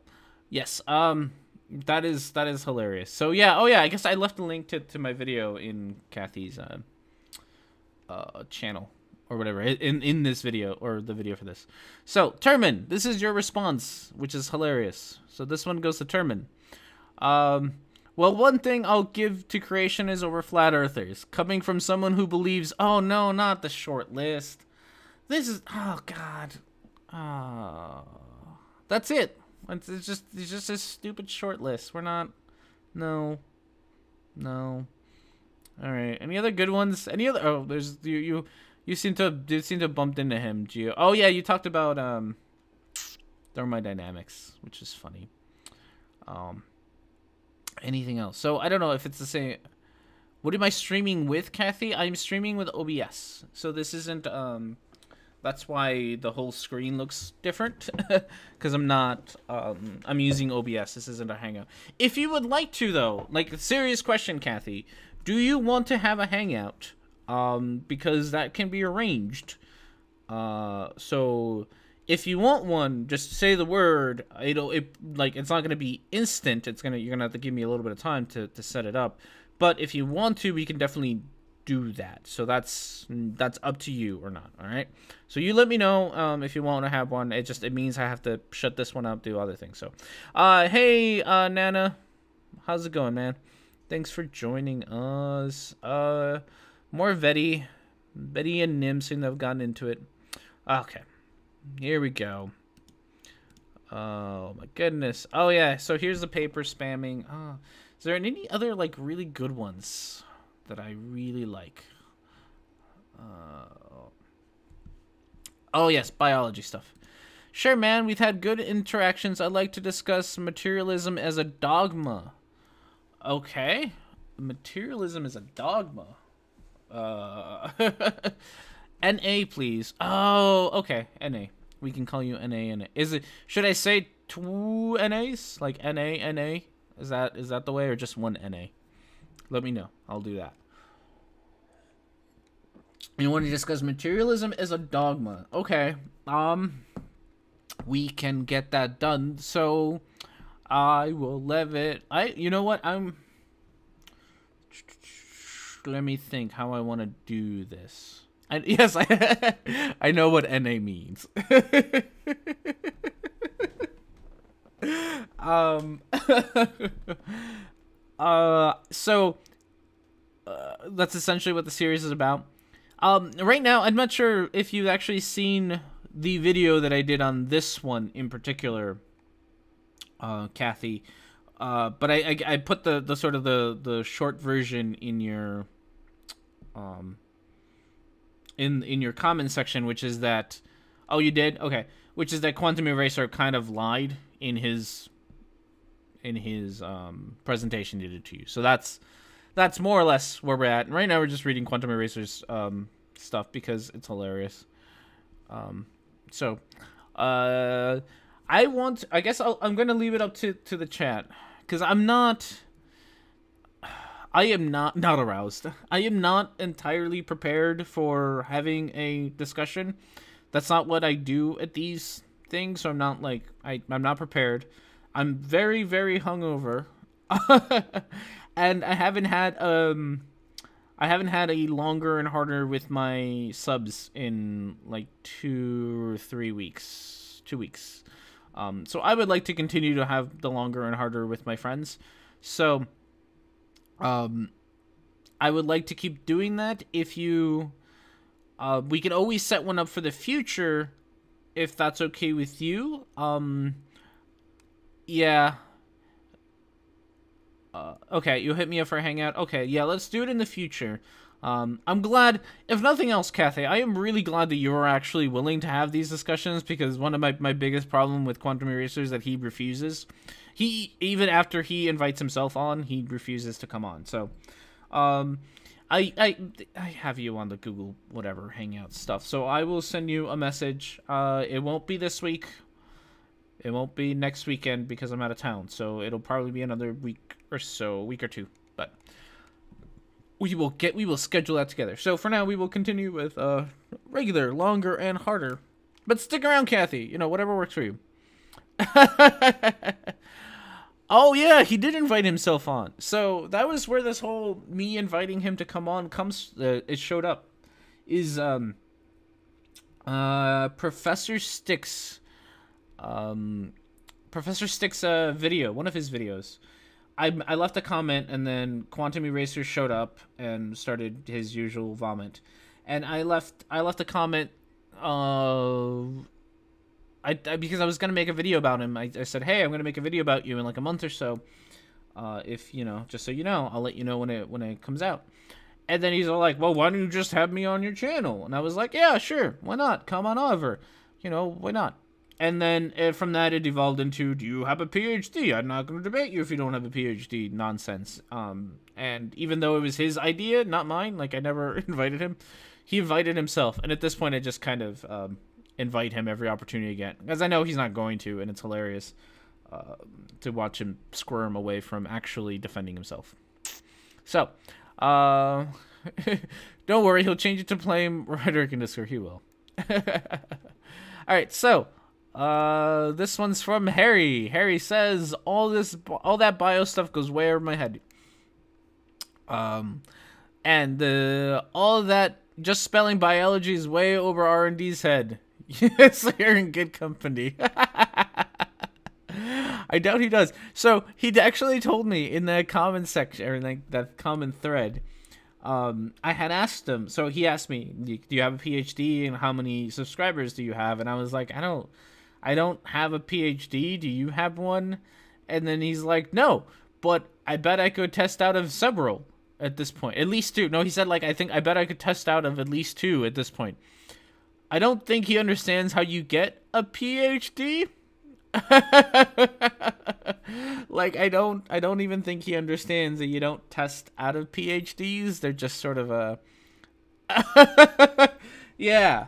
yes. That is hilarious. So, yeah. Oh, yeah. I guess I left a link to my video in Kathy's channel. Or whatever, in this video, or the video for this. So, Termin, this is your response, which is hilarious. So this one goes to Termin. Well, one thing I'll give to creation is over flat earthers. Coming from someone who believes, oh no, not the short list. This is, oh god. That's it. It's just a stupid short list. We're not, no. Alright, any other good ones? Any other, oh, there's, you seem to have bumped into him, Gio. Oh yeah, you talked about thermodynamics, which is funny. Anything else? So I don't know if it's the same. What am I streaming with, Kathy? I'm streaming with OBS. So this isn't that's why the whole screen looks different, because I'm not I'm using OBS. This isn't a hangout. If you would like to though, like, serious question, Kathy, do you want to have a hangout? Because that can be arranged. So if you want one, just say the word. It's not gonna be instant. You're gonna have to give me a little bit of time to set it up. But if you want to, we can definitely do that. So that's up to you or not. All right. So you let me know if you want to have one. It means I have to shut this one up, do other things. So, hey, Nana, how's it going, man? Thanks for joining us. More Betty and Nim seem to have gotten into it. Okay, here we go. Oh my goodness. Oh yeah, so here's the paper spamming. Is there any other like really good ones that I really like? Oh yes, biology stuff. Sure, man, we've had good interactions. I'd like to discuss materialism as a dogma. Okay, materialism is a dogma. NA, please. Oh, okay. NA. We can call you NA. Is it? Should I say two NAs? Like NA? Is that the way, or just one NA? Let me know. I'll do that. You want to discuss materialism as a dogma? Okay. We can get that done. So, I will leave it. You know what? Let me think how I want to do this. Yes, I know what NA means. So that's essentially what the series is about. Right now, I'm not sure if you've actually seen the video that I did on this one in particular, Kathy. But I put the sort of the short version in your in your comment section, which is that, oh, you did? Okay. Which is that Quantum Eraser kind of lied in his presentation he did to you. So that's more or less where we're at. And right now we're just reading Quantum Eraser's stuff because it's hilarious. I guess I'm going to leave it up to the chat, because I am not aroused. I am not entirely prepared for having a discussion. That's not what I do at these things, so I'm not like, I'm not prepared. I'm very, very hungover. And I haven't had a longer and harder with my subs in like 2 or 3 weeks. 2 weeks. So I would like to continue to have the longer and harder with my friends. So I would like to keep doing that. If you we can always set one up for the future if that's okay with you. Yeah. Okay, you hit me up for a hangout. Okay, yeah, let's do it in the future. I'm glad, if nothing else, Kathy, I am really glad that you're actually willing to have these discussions, because one of my biggest problem with Quantum Eraser is that he refuses. Even after he invites himself on, he refuses to come on. So, I have you on the Google whatever Hangout stuff, so I will send you a message. It won't be this week. It won't be next weekend because I'm out of town, so it'll probably be another week or so, a week or two. But we will schedule that together. So for now, we will continue with regular, longer, and harder. But stick around, Kathy. You know, whatever works for you. Oh yeah, he did invite himself on. So that was where this whole me inviting him to come on comes. It showed up. Is Professor Stick's video, one of his videos. I left a comment, and then Quantum Eraser showed up and started his usual vomit, and I left a comment. Because I was gonna make a video about him. I said, hey, I'm gonna make a video about you in like a month or so. If you know, just so you know, I'll let you know when it comes out. And then he's all like, well, why don't you just have me on your channel? And I was like, yeah, sure, why not? Come on over. You know, why not? And then from that, it evolved into, do you have a PhD? I'm not going to debate you if you don't have a PhD nonsense. And even though it was his idea, not mine, like I never invited him, he invited himself. And at this point, I just kind of invite him every opportunity again, because I know he's not going to, and it's hilarious to watch him squirm away from actually defending himself. So, don't worry, he'll change it to playing Rhetoric&Discourse. He will. All right, so this one's from Harry. Harry says, all that bio stuff goes way over my head. And all that just spelling biology is way over R&D's head. Yes, you're in good company. I doubt he does. So he actually told me in that comment section, or like that comment thread, I had asked him. So he asked me, do you have a PhD, and how many subscribers do you have? And I was like, I don't have a PhD. Do you have one? And then he's like, no, but I bet I could test out of several at this point. At least 2. No, he said, like, I bet I could test out of at least 2 at this point. I don't think he understands how you get a PhD. Like, I don't even think he understands that you don't test out of PhDs. They're just sort of a yeah.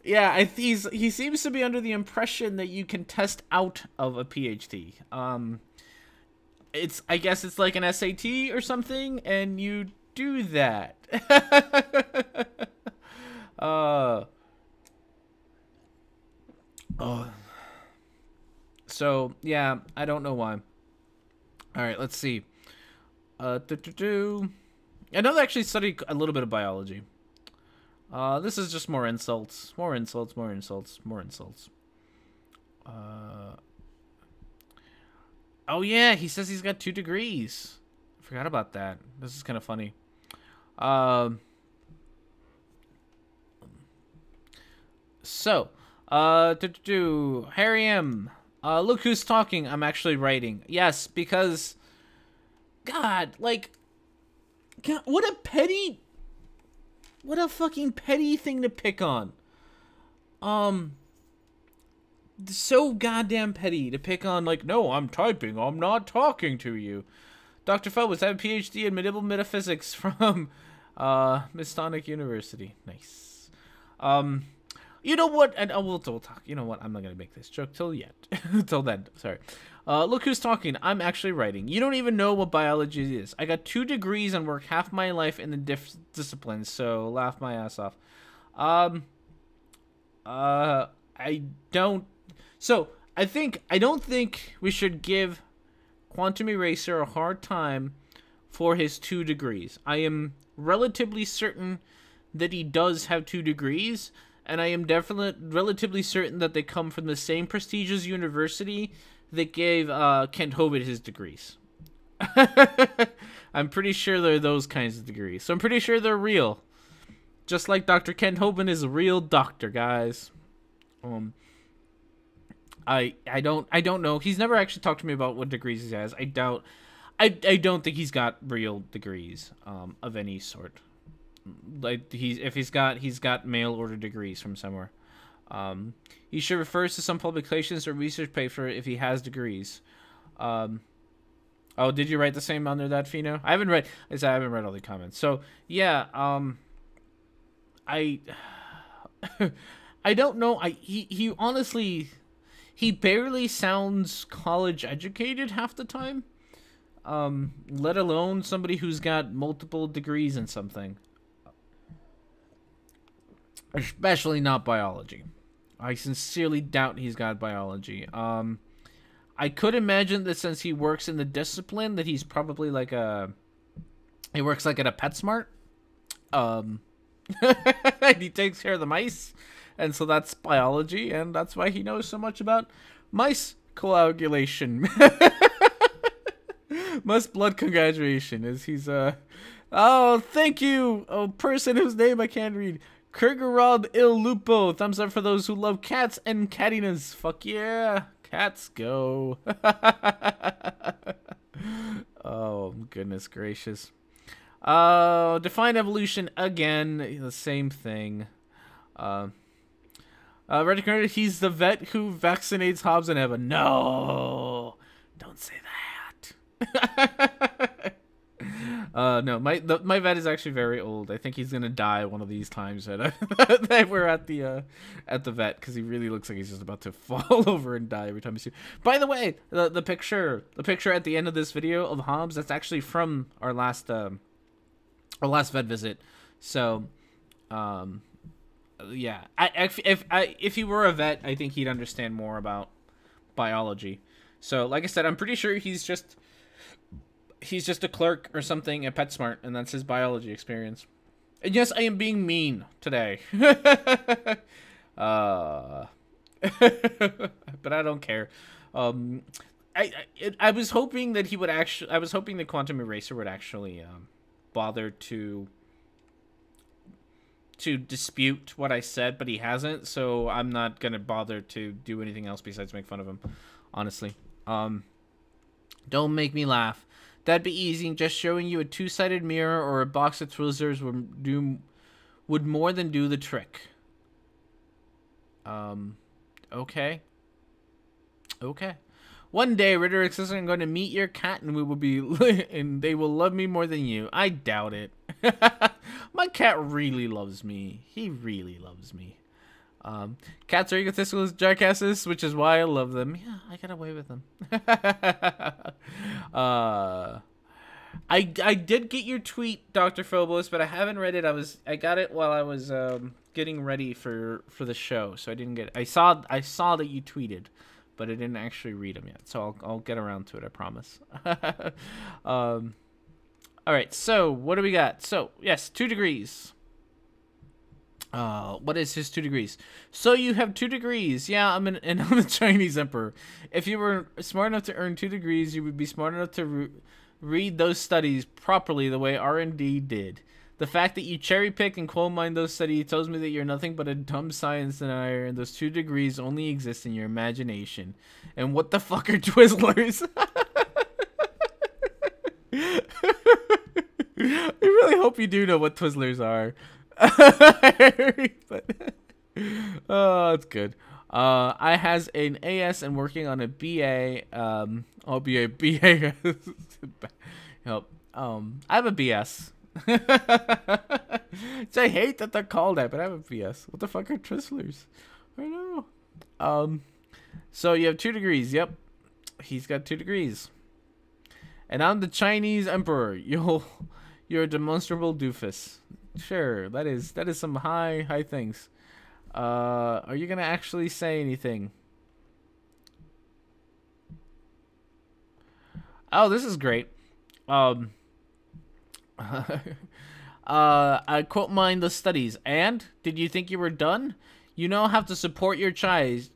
He seems to be under the impression that you can test out of a PhD. I guess it's like an SAT or something, and you do that. So yeah, I don't know why. All right, let's see. I know they actually studied a little bit of biology. This is just more insults. More insults. Oh yeah, he says he's got 2 degrees. I forgot about that. This is kind of funny. So, Harry M. Look who's talking. I'm actually writing. Yes, because, God, like, God, what a fucking petty thing to pick on. So goddamn petty to pick on, like, no, I'm typing, I'm not talking to you. Dr. Phobos, I have a PhD in medieval metaphysics from, Masonic University. Nice. You know what? And we'll talk. You know what? I'm not gonna make this joke till yet. Till then. Sorry. Look who's talking. I'm actually writing. You don't even know what biology is. I got 2 degrees and work half my life in the disciplines, so laugh my ass off. I don't. So I don't think we should give Quantum Eraser a hard time for his 2 degrees. I am relatively certain that he does have 2 degrees, and I am definitely relatively certain that they come from the same prestigious university that gave Kent Hovind his degrees. I'm pretty sure they're those kinds of degrees, so I'm pretty sure they're real. Just like Dr. Kent Hovind is a real doctor, guys. I don't know. He's never actually talked to me about what degrees he has. I don't think he's got real degrees of any sort. Like he's got mail order degrees from somewhere. He should refer to some publications or research paper if he has degrees. Oh, did you write the same under that, Fino? I haven't read all the comments. So yeah, I don't know. He honestly, he barely sounds college educated half the time. Let alone somebody who's got multiple degrees in something. Especially not biology. I sincerely doubt he's got biology. I could imagine that since he works in the discipline that he's probably like he works like at a PetSmart. And he takes care of the mice, and so that's biology, and that's why he knows so much about mice coagulation. Mice blood coagulation is he's oh, thank you, a person whose name I can't read. Kurgerod Il Lupo, thumbs up for those who love cats and cattiness. Fuck yeah, cats go. Oh, goodness gracious. Define evolution again, the same thing. Rhetoric, he's the vet who vaccinates Hobbs and Eva. No, don't say that. No, my vet is actually very old. I think he's gonna die one of these times that we're at the vet, because he really looks like he's just about to fall over and die every time we see. By the way, the picture at the end of this video of Hobbs, that's actually from our last vet visit. So, yeah, if he were a vet, I think he'd understand more about biology. So, like I said, I'm pretty sure he's just a clerk or something at PetSmart, and that's his biology experience. And yes, I am being mean today. But I don't care. I was hoping that he would actually. I was hoping the Quantum Eraser would actually bother to dispute what I said, but he hasn't. So I'm not gonna bother to do anything else besides make fun of him. Honestly, don't make me laugh. That'd be easy. Just showing you a 2-sided mirror or a box of Twizzlers would more than do the trick. Okay. Okay. One day, Rhetoric says I'm going to meet your cat and we will be and they will love me more than you. I doubt it. My cat really loves me. He really loves me. Cats are egotistical as jackasses, which is why I love them. Yeah, I got away with them. I did get your tweet, Dr. Phobos, but I haven't read it. I got it while I was getting ready for the show, so I didn't get it. I saw that you tweeted, but I didn't actually read them yet. So I'll get around to it, I promise. All right, so what do we got? So yes, 2 degrees. What is his 2 degrees? So you have 2 degrees. Yeah, I'm the Chinese emperor. If you were smart enough to earn 2 degrees, you would be smart enough to read those studies properly the way R&D did. The fact that you cherry pick and quote mine those studies tells me that you're nothing but a dumb science denier, and those 2 degrees only exist in your imagination. And what the fuck are Twizzlers? I really hope you do know what Twizzlers are. But, oh, that's good. I has an AS and working on a BA. I'll be a BA. Help. I have a BS. So I hate that they're called that, but I have a BS. What the fuck are Twizzlers? I don't know. So you have 2 degrees. Yep, he's got 2 degrees. And I'm the Chinese emperor. You're a demonstrable doofus. Sure, that is some high things. Are you gonna actually say anything? Oh, this is great. I quote mine the studies. And did you think you were done? You now have to support your charge.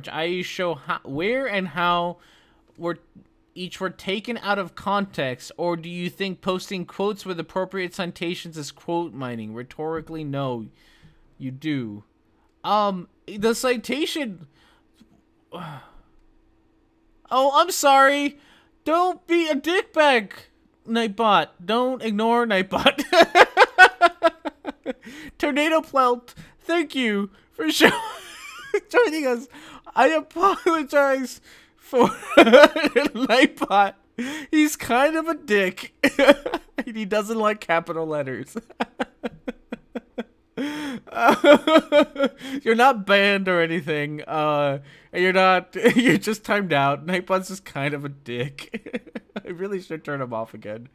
I show how, where and how each were taken out of context, or do you think posting quotes with appropriate citations is quote mining? Rhetorically, no. You do. The citation. Oh, I'm sorry. Don't be a dickbag, Nightbot. Don't ignore Nightbot. Tornado Plelt, thank you for joining us. I apologize for Nightbot. He's kind of a dick. He doesn't like capital letters. You're not banned or anything. You're just timed out. Nightbot's just kind of a dick. I really should turn him off again.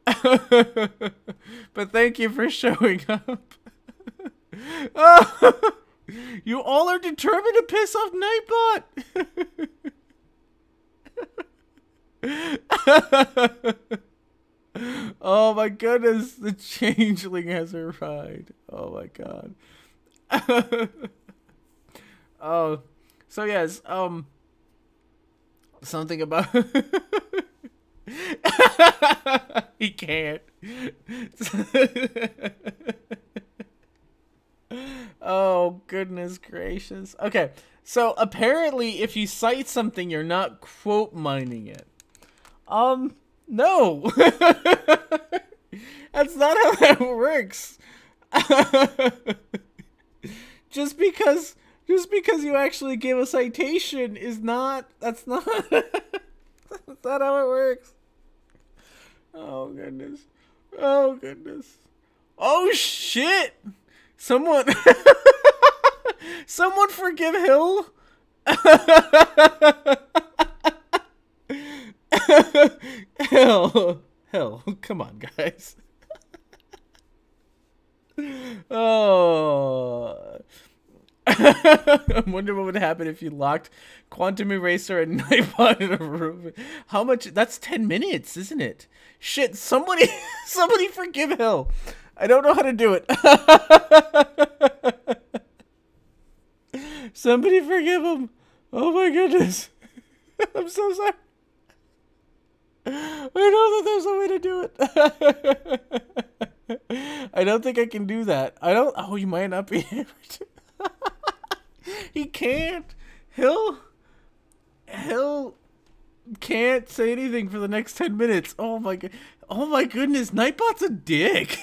But thank you for showing up. You all are determined to piss off Nightbot. Oh my goodness, the changeling has arrived. Oh my god. Oh, so yes, something about he can't. Oh goodness gracious. Okay, so apparently if you cite something, you're not quote mining it. No. That's not how that works. Just because you actually give a citation is not, that's not that's not how it works. Oh goodness. Oh goodness. Oh shit. Someone forgive Hill. Hell, come on, guys. Oh, I wonder what would happen if you locked Quantum Eraser and Nightbot in a room. How much? That's 10 minutes, isn't it? Shit, somebody forgive Hill. I don't know how to do it. Somebody forgive him. Oh my goodness. I'm so sorry. I know that there's a way to do it. I don't think I can do that. Oh, you might not be able to. He can't. Hill can't say anything for the next 10 minutes. Oh my goodness. Nightbot's a dick.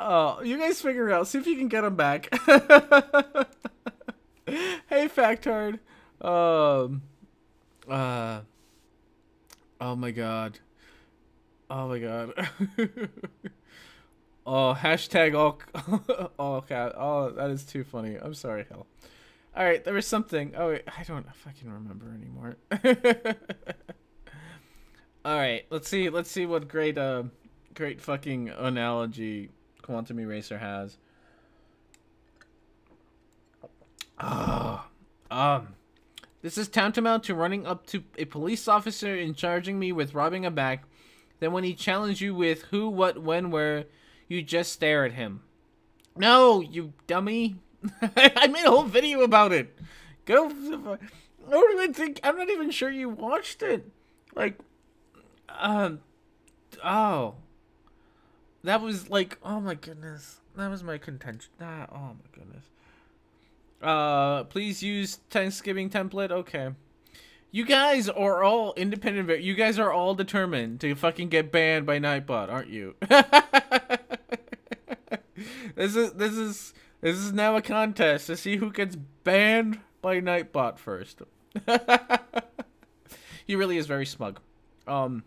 Oh, you guys figure it out. See if you can get him back. Hey, Facthard. Oh my god. Oh my god. Oh, hashtag all cat. Oh, that is too funny. I'm sorry, Hell. All right, there was something. Oh, wait, I don't fucking remember anymore. All right, let's see what great fucking analogy Quantum Eraser has. This is tantamount to running up to a police officer and charging me with robbing a bank. Then when he challenged you with who, what, when, where, you just stare at him. No, you dummy. I made a whole video about it. Go. I'm not even sure you watched it. Like, Oh, that was like, oh my goodness, that was my contention. Oh my goodness. Please use Thanksgiving template. Okay. You guys are all independent. You guys are all determined to fucking get banned by Nightbot, aren't you? This is now a contest to see who gets banned by Nightbot first. He really is very smug. Oh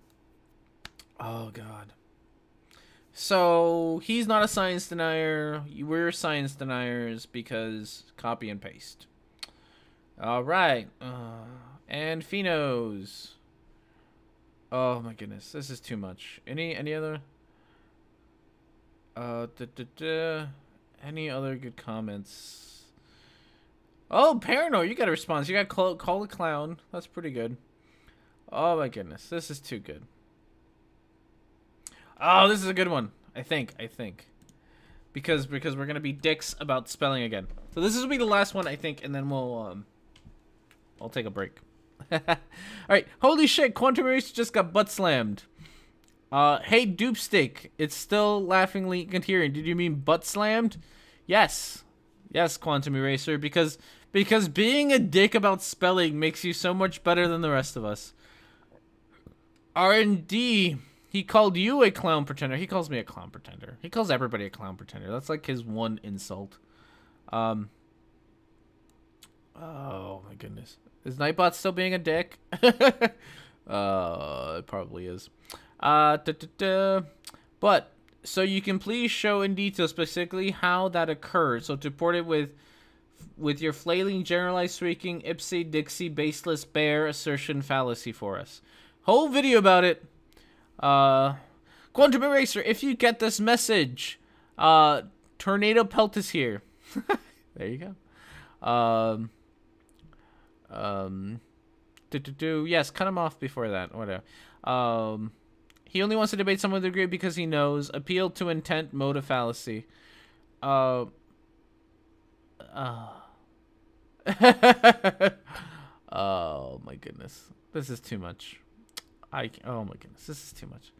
god. So he's not a science denier. We're science deniers because copy and paste. All right. And Phenos. Oh my goodness, this is too much. Any other? Any other good comments? Oh, Paranoid, you got a response. You got call the clown. That's pretty good. Oh my goodness, this is too good. Oh, this is a good one. I think. Because we're gonna be dicks about spelling again. So this will be the last one, I think, and then I'll take a break. Alright, holy shit, Quantum Race just got butt slammed. Hey Doopstick, it's still laughingly coherent. Did you mean butt slammed? Yes. Yes, Quantum Eraser, because being a dick about spelling makes you so much better than the rest of us. R&D, he called you a clown pretender. He calls me a clown pretender. He calls everybody a clown pretender. That's like his one insult. Oh my goodness. Is Nightbot still being a dick? It probably is. But, so you can please show in detail specifically how that occurred. So to port it with your flailing, generalized speaking, ipsy dixie, baseless bear assertion fallacy for us. Whole video about it. Quantum Eraser, if you get this message, Tornado Pelt is here. There you go. Yes, cut him off before that. Whatever. He only wants to debate someone with a degree because he knows. Appeal to intent, motive fallacy. Oh my goodness. This is too much. Oh my goodness. This is too much.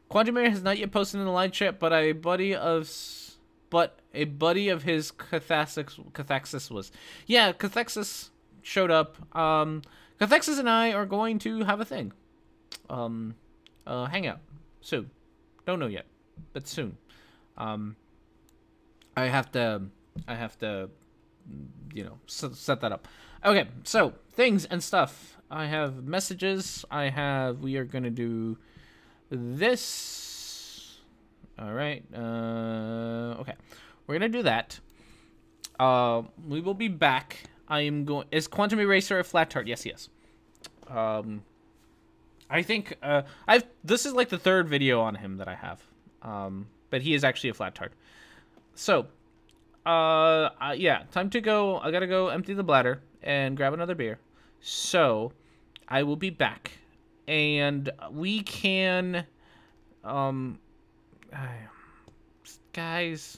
Quantum Air has not yet posted in the live chat, but a buddy of his Cathexis was. Yeah, Cathexis showed up. Cathexis and I are going to have a thing. Hang out soon. Don't know yet, but soon. I have to, you know, set that up. Okay, so things and stuff. I have messages. We are gonna do this. All right. Okay, we're gonna do that. We will be back. I am going. Is Quantum Eraser a flat tart? Yes, yes. I think this is like the third video on him that I have. But he is actually a flat tart. So, yeah, time to go. I gotta go empty the bladder and grab another beer. So, I will be back, and we can, guys,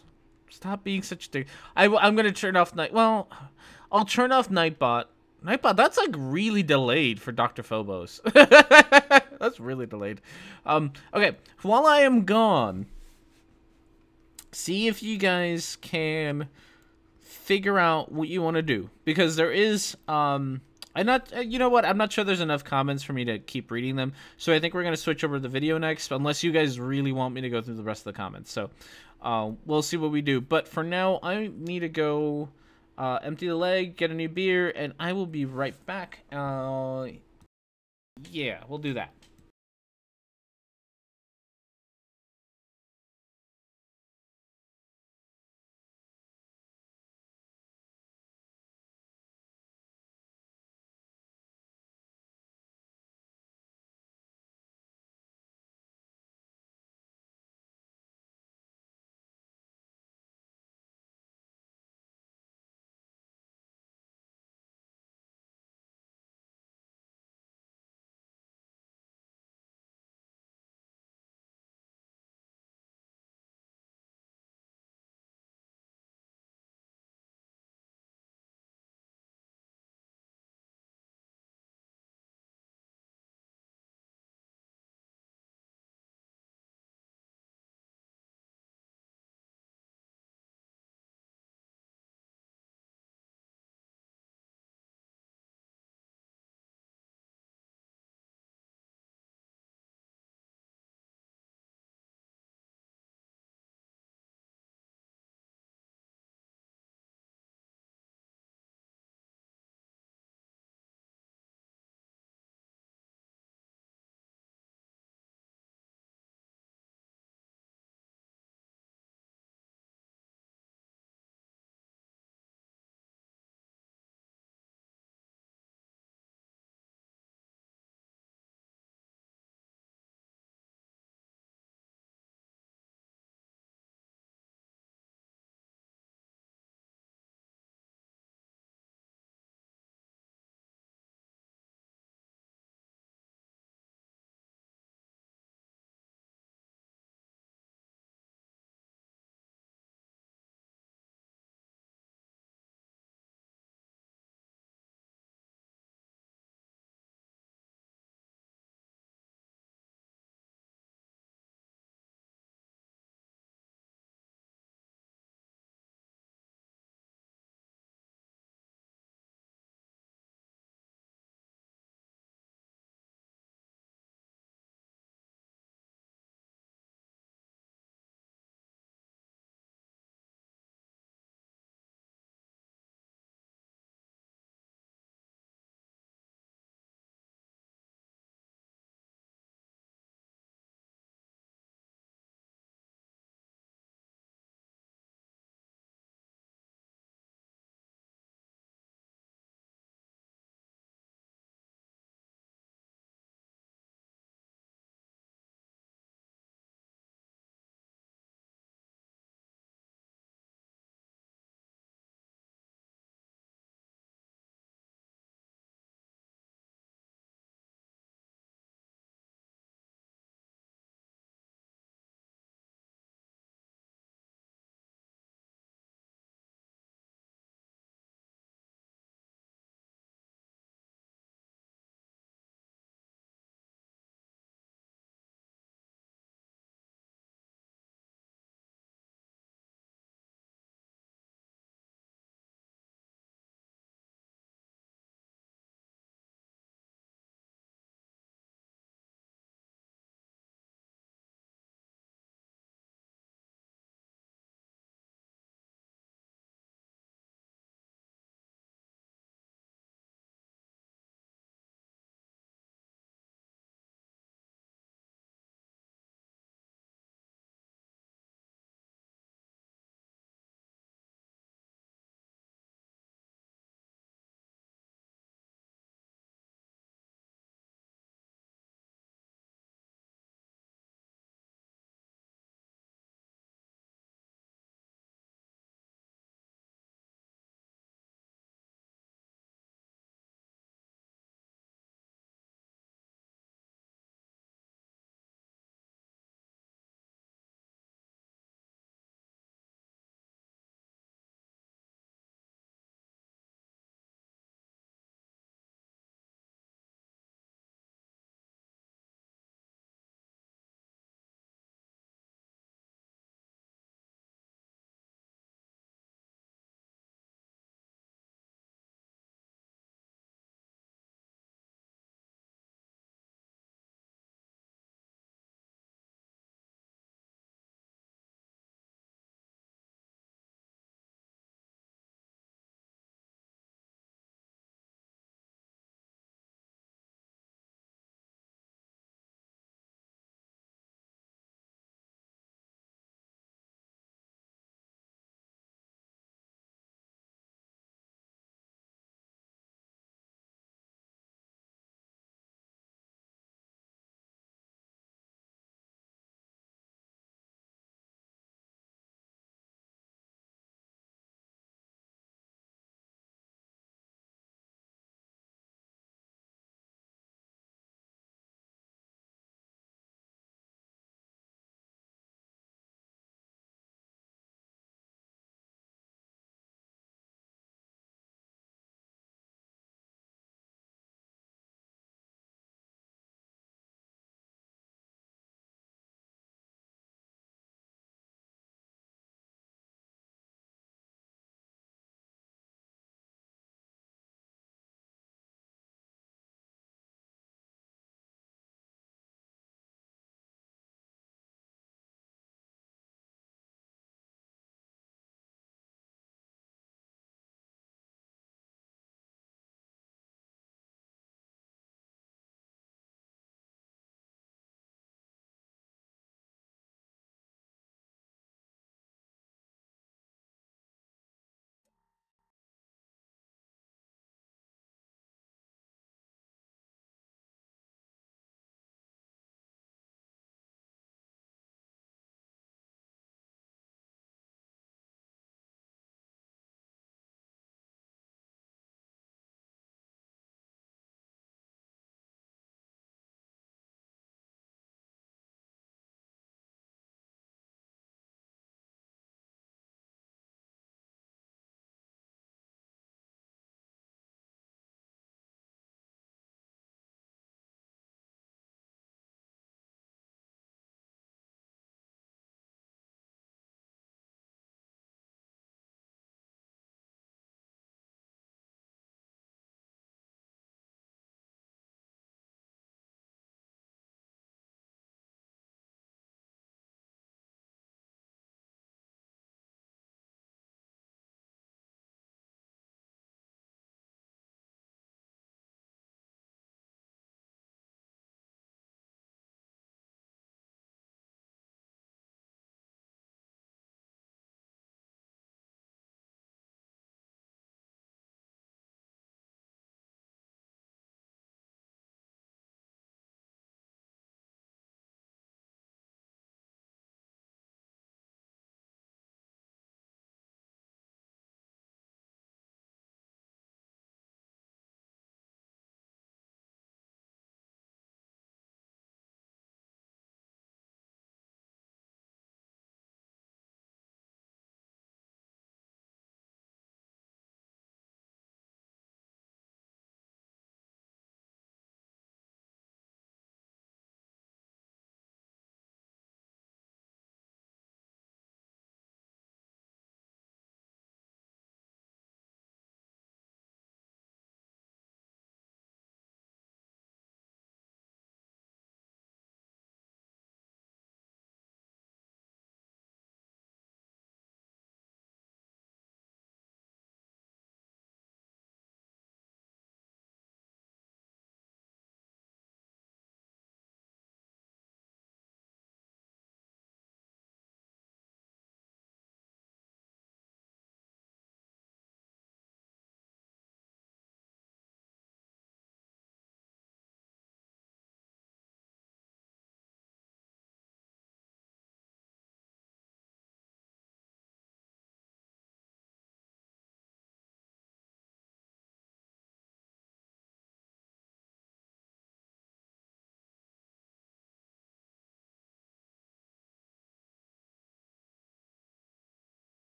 stop being such a dick. I'm gonna turn off Well, I'll turn off Nightbot. Nightbot, that's like really delayed for Dr. Phobos. That's really delayed. Okay, while I am gone, see if you guys can figure out what you want to do, because there is you know what, I'm not sure there's enough comments for me to keep reading them, so I think we're gonna switch over to the video next, unless you guys really want me to go through the rest of the comments. So we'll see what we do, but for now I need to go empty the leg, get a new beer, and I will be right back. Yeah, we'll do that.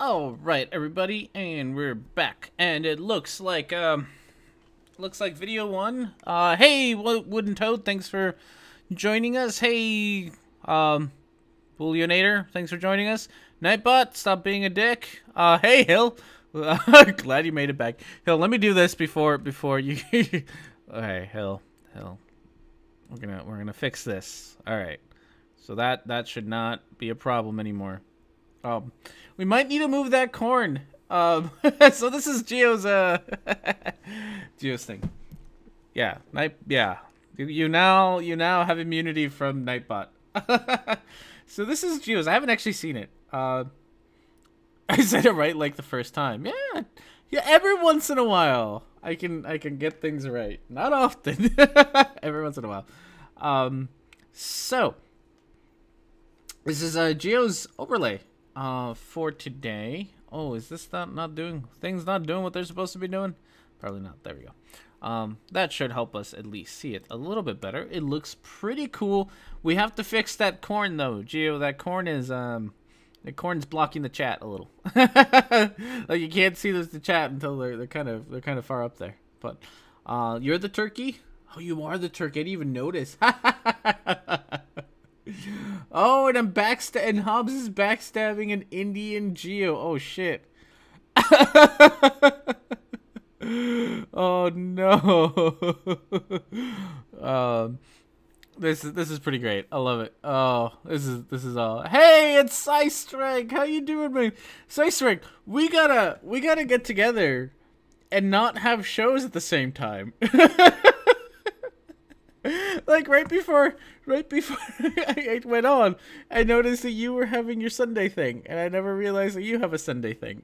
All right, everybody, and we're back, and it looks like video one. Hey, Wooden Toad, thanks for joining us. Hey, Bullionator, thanks for joining us. Nightbot, stop being a dick. Hey, Hill, glad you made it back. Hill, let me do this before you. Okay, Hill, we're gonna fix this. All right, so that should not be a problem anymore. We might need to move that corn. So this is Geo's Geo's thing. Yeah, yeah. You now have immunity from Nightbot. So this is Geo's. I haven't actually seen it. I said it right like the first time. Yeah. Every once in a while, I can get things right. Not often. Every once in a while. So this is Geo's overlay. For today. Oh, is this not doing what they're supposed to be doing? Probably not. There we go. That should help us at least see it a little bit better. It looks pretty cool. We have to fix that corn though, Geo. That corn is the corn's blocking the chat a little. Like you can't see the chat until they're kind of far up there. But you're the turkey? Oh, you are the turkey. I didn't even notice. Oh, and and Hobbs is backstabbing an Indian Geo. Oh shit. Oh no. This is pretty great. I love it. Oh, this is all. Hey, it's Cystrike. How you doing, man? Cystrike, we gotta get together and not have shows at the same time. Like right before I went on, I noticed that you were having your Sunday thing, and I never realized that you have a Sunday thing.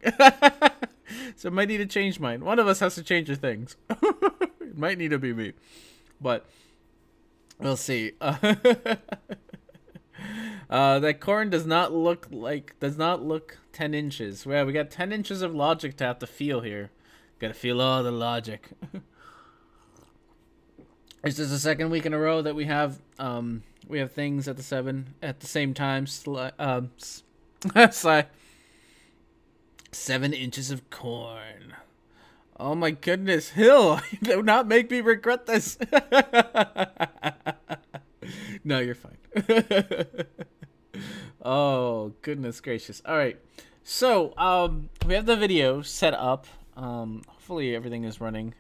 So I might need to change mine. One of us has to change your things. It might need to be me, but we'll see. That corn does not look 10 inches. Well, we got 10 inches of logic to have to feel here. Gotta feel all the logic. This is the second week in a row that we have things at the same time. 7 inches of corn. Oh my goodness, Hill! Do not make me regret this. No, you're fine. Oh goodness gracious! All right, so we have the video set up. Hopefully everything is running.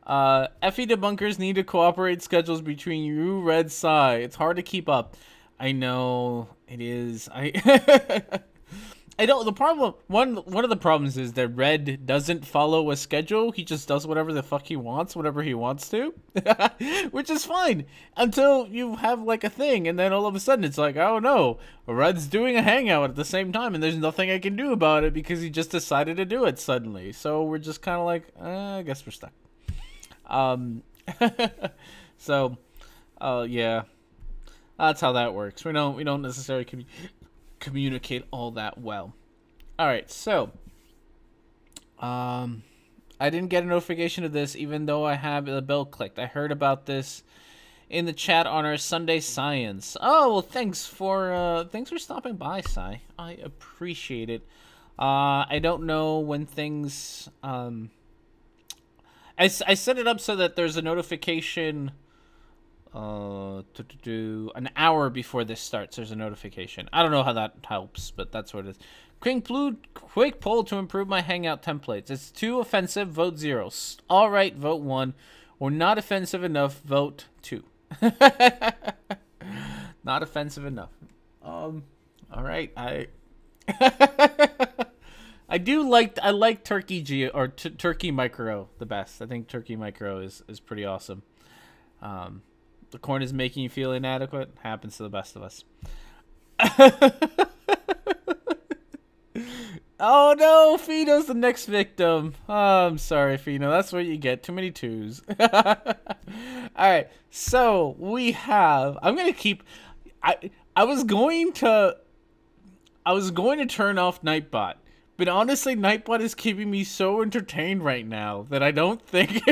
FE debunkers need to cooperate schedules between you, Red, Psy. It's hard to keep up. I know it is. I don't. The problem, one of the problems is that Red doesn't follow a schedule. He just does whatever the fuck he wants, whenever he wants to, which is fine until you have like a thing, and then all of a sudden it's like, oh no, Red's doing a hangout at the same time, and there's nothing I can do about it because he just decided to do it suddenly. So we're just kind of like, I guess we're stuck. So, yeah, that's how that works. We don't necessarily communicate all that well. All right, so, I didn't get a notification of this, even though I have the bell clicked. I heard about this in the chat on our Sunday Science. Oh, well, thanks for stopping by, Sai. I appreciate it. I don't know when things, I set it up so that there's a notification an hour before this starts. There's a notification. I don't know how that helps, but that's what it is. Quick poll to improve my Hangout templates. It's too offensive, vote 0. All right, vote 1. Or not offensive enough, vote 2. Not offensive enough. All right, I like Turkey Geo or Turkey Micro the best. I think Turkey Micro is pretty awesome. The corn is making you feel inadequate. Happens to the best of us. Oh no, Fino's the next victim. Oh, I'm sorry, Fino. That's what you get. Too many 2s. Alright, so we have I was going to turn off Nightbot. But honestly, Nightbot is keeping me so entertained right now that I don't think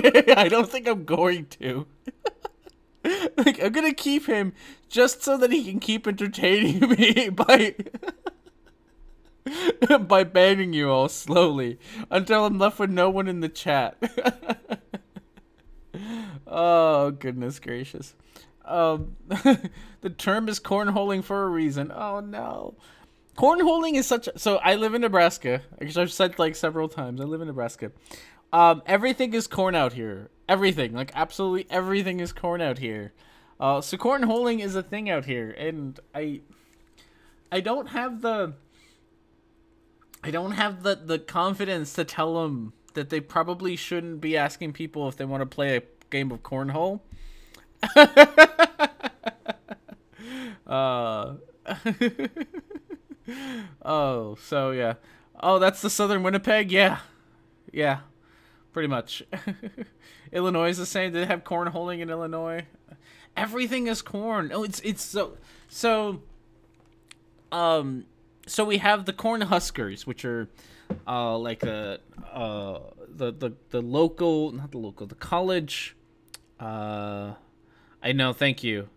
I'm going to. Like, I'm gonna keep him just so that he can keep entertaining me by by banning you all slowly until I'm left with no one in the chat. Oh, goodness gracious. The term is cornholing for a reason. Oh, no. Cornholing is such a... So, I live in Nebraska. I've said, like, several times. I live in Nebraska. Everything is corn out here. Everything. Like, absolutely everything is corn out here. So, cornholing is a thing out here. And I don't have the... the confidence to tell them that they probably shouldn't be asking people if they want to play a game of cornhole. Oh, so yeah. Oh, that's the southern Winnipeg? Yeah. Yeah. Pretty much. Illinois is the same. They have cornholing in Illinois. Everything is corn. Oh, it's so so we have the corn huskers, which are like the local, not the local, the college. I know. Thank you.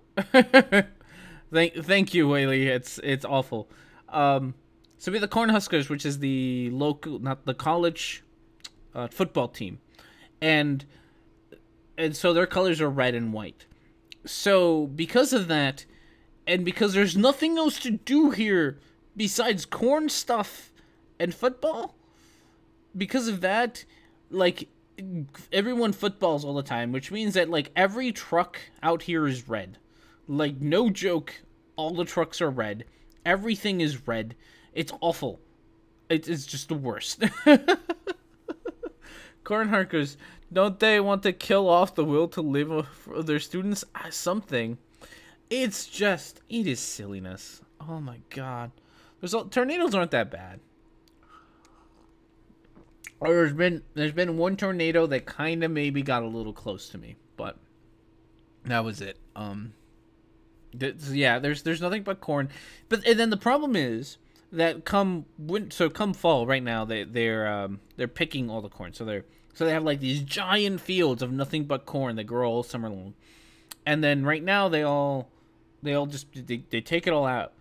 thank you, Whaley. It's awful. So we have the corn huskers, which is the local, not the college, football team, and so their colors are red and white. So because of that, and because there's nothing else to do here besides corn stuff and football, because of that, like, everyone footballs all the time, which means that, like, every truck out here is red. Like, no joke, all the trucks are red. Everything is red. It's awful. It's just the worst. Corn huskers, don't they want to kill off the will to live of their students? Something. It is silliness. Oh my god. Tornadoes aren't that bad. Or there's been one tornado that kind of maybe got a little close to me, but that was it. Yeah, there's nothing but corn. And then the problem is that come fall right now they're picking all the corn. So they have like these giant fields of nothing but corn that grow all summer long. And then right now they all just they take it all out.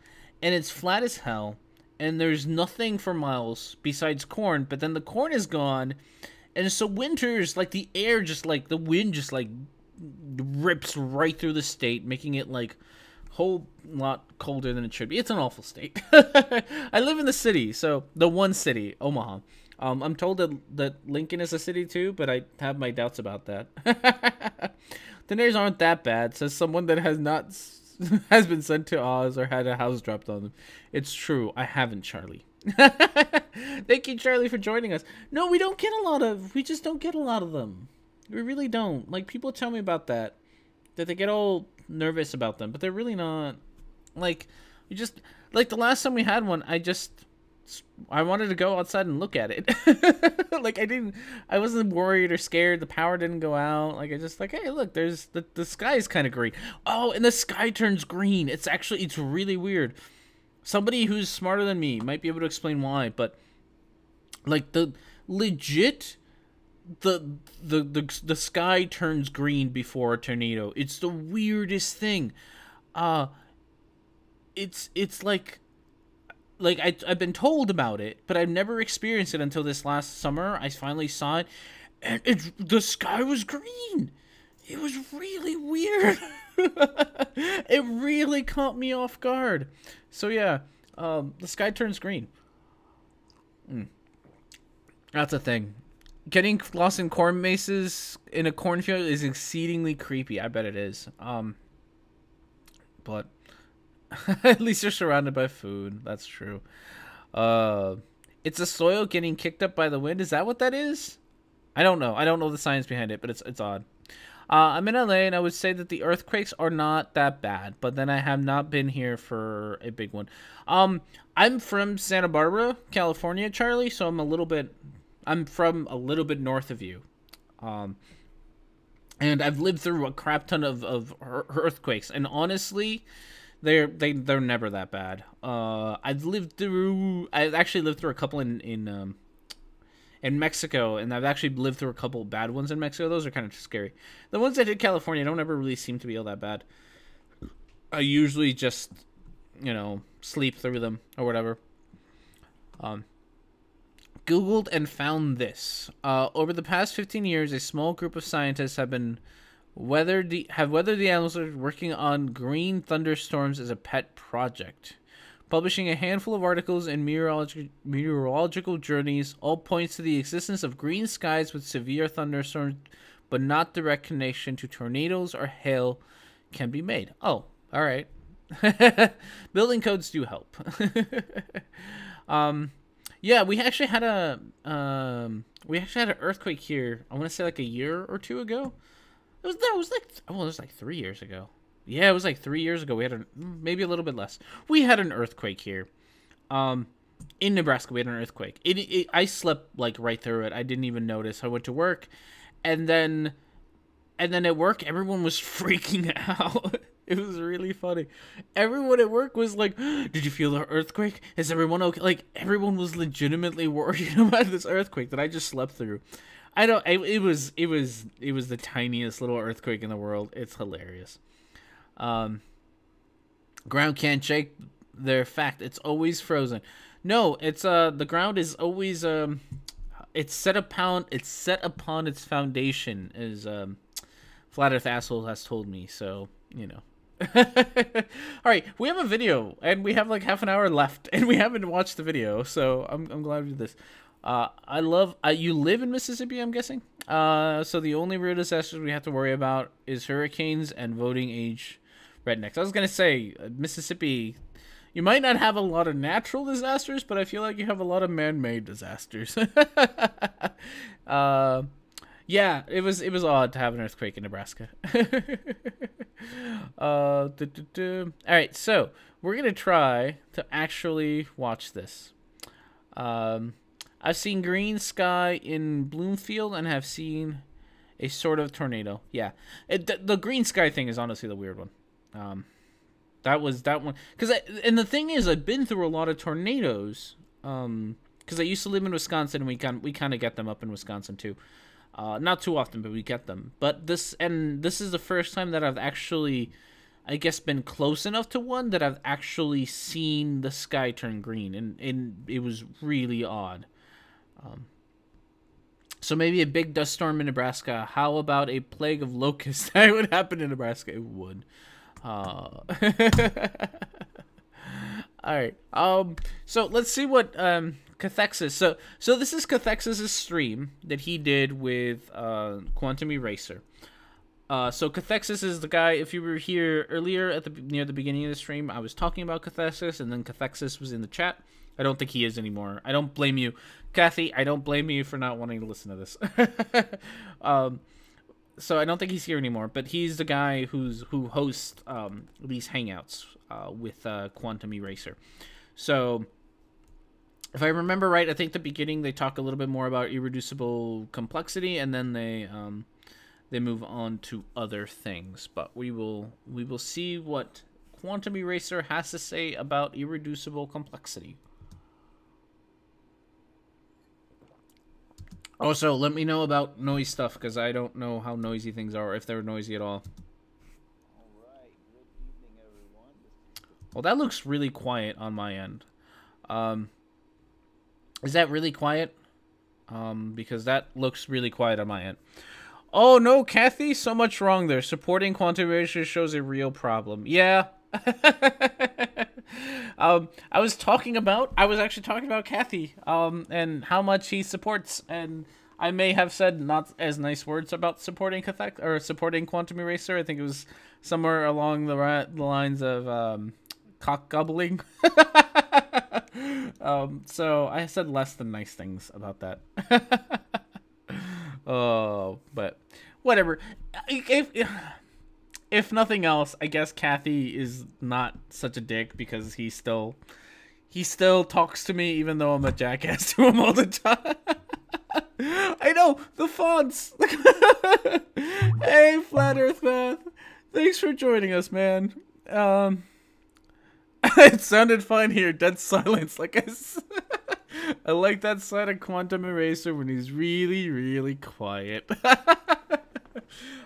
And it's flat as hell, and there's nothing for miles besides corn, but then the corn is gone, and so winters, like, the air just, like, the wind just, like, rips right through the state, making it, like, a whole lot colder than it should be. It's an awful state. I live in the city, so, the one city, Omaha. I'm told that Lincoln is a city, too, but I have my doubts about that. The neighbors aren't that bad, says someone that has been sent to Oz or had a house dropped on them. It's true. I haven't, Charlie. Thank you, Charlie, for joining us. No, we just don't get a lot of them. We really don't. Like, people tell me about that they get all nervous about them, but they're really not. Like, like the last time we had one, I wanted to go outside and look at it. Like, I wasn't worried or scared. The power didn't go out. Like, I just, like, hey, look, there's the sky is kind of green. Oh, and the sky turns green. It's really weird. Somebody who's smarter than me might be able to explain why, but, like, the sky turns green before a tornado. It's the weirdest thing. It's like I've been told about it, but I've never experienced it until this last summer. I finally saw it, and the sky was green. It was really weird. It really caught me off guard. So yeah, the sky turns green. That's a thing. Getting lost in corn mazes in a cornfield is exceedingly creepy. I bet it is. But at least you're surrounded by food. That's true. It's the soil getting kicked up by the wind. Is that what that is? I don't know. I don't know the science behind it, but it's odd. I'm in LA, and I would say that the earthquakes are not that bad, but then I have not been here for a big one. I'm from Santa Barbara, California, Charlie, so I'm from a little bit north of you. And I've lived through a crap ton of earthquakes, and honestly, they're never that bad. I've actually lived through a couple in Mexico, and I've actually lived through a couple bad ones in Mexico. Those are kind of scary. The ones I did in California don't ever really seem to be all that bad. I usually just, sleep through them or whatever. Googled and found this. Over the past 15 years, a small group of scientists have weathered the atmosphere working on green thunderstorms as a pet project. Publishing a handful of articles in meteorological journals, all points to the existence of green skies with severe thunderstorms, but not direct connection to tornadoes or hail can be made. Oh, all right. Building codes do help. Yeah, we actually had an earthquake here. I want to say like a year or two ago. It was like 3 years ago. Yeah, it was like 3 years ago. We had maybe a little bit less. We had an earthquake here. In Nebraska, we had an earthquake. I slept like right through it. I didn't even notice. I went to work, and then at work, everyone was freaking out. It was really funny. Everyone at work was like, "Did you feel the earthquake? Is everyone okay?" Like everyone was legitimately worried about this earthquake that I just slept through. It was the tiniest little earthquake in the world. It's hilarious. Ground can't shake. Their fact. It's always frozen. No, it's the ground is always it's set upon its foundation, as Flat Earth Asshole has told me. So you know. All right, we have a video, and we have like half an hour left, and we haven't watched the video, so I'm glad we did this. You live in Mississippi, I'm guessing. So the only real disasters we have to worry about is hurricanes and voting age rednecks. I was gonna say Mississippi, you might not have a lot of natural disasters, but I feel like you have a lot of man-made disasters. Yeah, it was odd to have an earthquake in Nebraska. All right, so we're gonna try to actually watch this. I've seen green sky in Bloomfield and have seen a sort of tornado. Yeah, the green sky thing is honestly the weird one. That one and the thing is, I've been through a lot of tornadoes. Because I used to live in Wisconsin, and we kind of get them up in Wisconsin too. Not too often, but we get them. But this is the first time that I've actually, I guess, been close enough to one that I've actually seen the sky turn green, and it was really odd. So maybe a big dust storm in Nebraska. How about a plague of locusts? That would happen in Nebraska. It would. All right. So let's see what Cathexis. So this is Cathexis' stream that he did with Quantum Eraser. So Cathexis is the guy. If you were here earlier near the beginning of the stream, I was talking about Cathexis, and then Cathexis was in the chat. I don't think he is anymore. I don't blame you, Kathy. I don't blame you for not wanting to listen to this. So I don't think he's here anymore, but he's the guy who hosts these hangouts with Quantum Eraser. So if I remember right, I think at the beginning they talk a little bit more about irreducible complexity, and then they move on to other things. But we will see what Quantum Eraser has to say about irreducible complexity. Also, let me know about noise stuff, because I don't know how noisy things are, or if they're noisy at all. Alright, good evening, everyone. Well, that looks really quiet on my end. Is that really quiet? Because that looks really quiet on my end. Oh, no, Kathy, so much wrong there. Supporting quantum erasure shows a real problem. Yeah. I was actually talking about Kathy, and how much he supports, and I may have said not as nice words about supporting supporting Quantum Eraser. I think it was somewhere along the lines of cock gobbling. So I said less than nice things about that. Oh, but whatever. If nothing else, I guess Kathy is not such a dick, because he still talks to me even though I'm a jackass to him all the time. I know, the fonts. Hey, Flat Earth Math. Thanks for joining us, man. It sounded fine here. Dead silence. I like that side of Quantum Eraser when he's really, really quiet.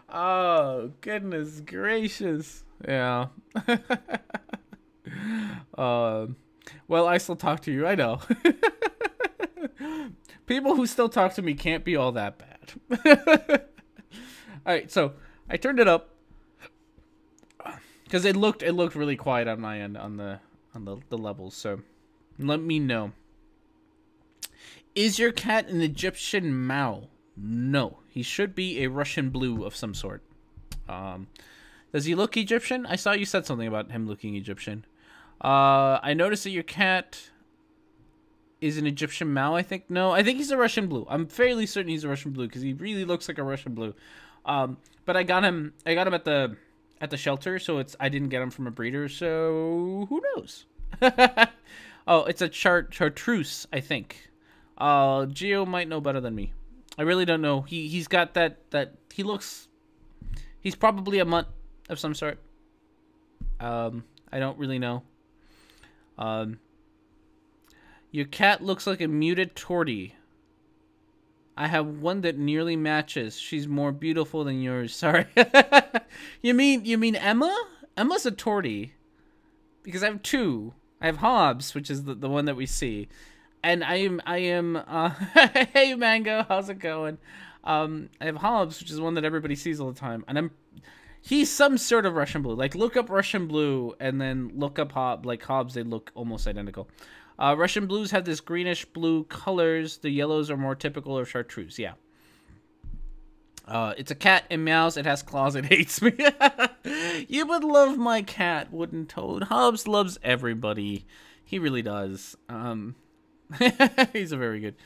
Oh, goodness gracious. Yeah. Well, I still talk to you, I know. People who still talk to me can't be all that bad. All right, so I turned it up because it looked really quiet on my end on the levels. So let me know. Is your cat an Egyptian Mao? No, he should be a Russian blue of some sort. Does he look Egyptian? I saw you said something about him looking Egyptian. I noticed that your cat is an Egyptian Mao, I think. No, I think he's a Russian blue. I'm fairly certain he's a Russian blue because he really looks like a Russian blue. But I got him at the shelter, so I didn't get him from a breeder, so who knows? Oh, it's a chartreuse, I think. Geo might know better than me. I really don't know. He's got that he looks. He's probably a mutt of some sort. I don't really know. Your cat looks like a muted tortie. I have one that nearly matches. She's more beautiful than yours. Sorry. You mean Emma? Emma's a tortie. Because I have two. I have Hobbs, which is the one that we see. And I am hey Mango, how's it going? I have Hobbs, which is one that everybody sees all the time. And he's some sort of Russian blue. Like, look up Russian blue and then look up Hobbs. They look almost identical. Russian blues have this greenish blue colors. The yellows are more typical of chartreuse. Yeah. It's a cat. It meows. It has claws. It hates me. You would love my cat, wouldn't Toad? Hobbs loves everybody. He really does. He's a very good.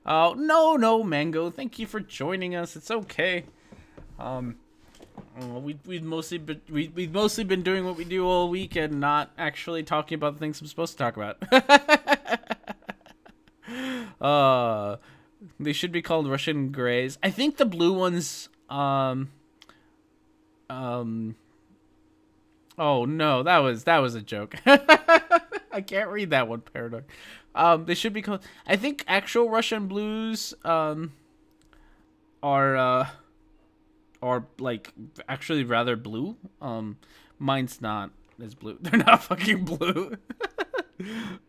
Oh, no, Mango. Thank you for joining us. It's okay. We've mostly been doing what we do all week and not actually talking about the things I'm supposed to talk about. They should be called Russian Greys. I think the blue ones. Oh no, that was a joke. I can't read that one, Paradox. They should be called. I think actual Russian blues are like actually rather blue. Mine's not as blue. They're not fucking blue.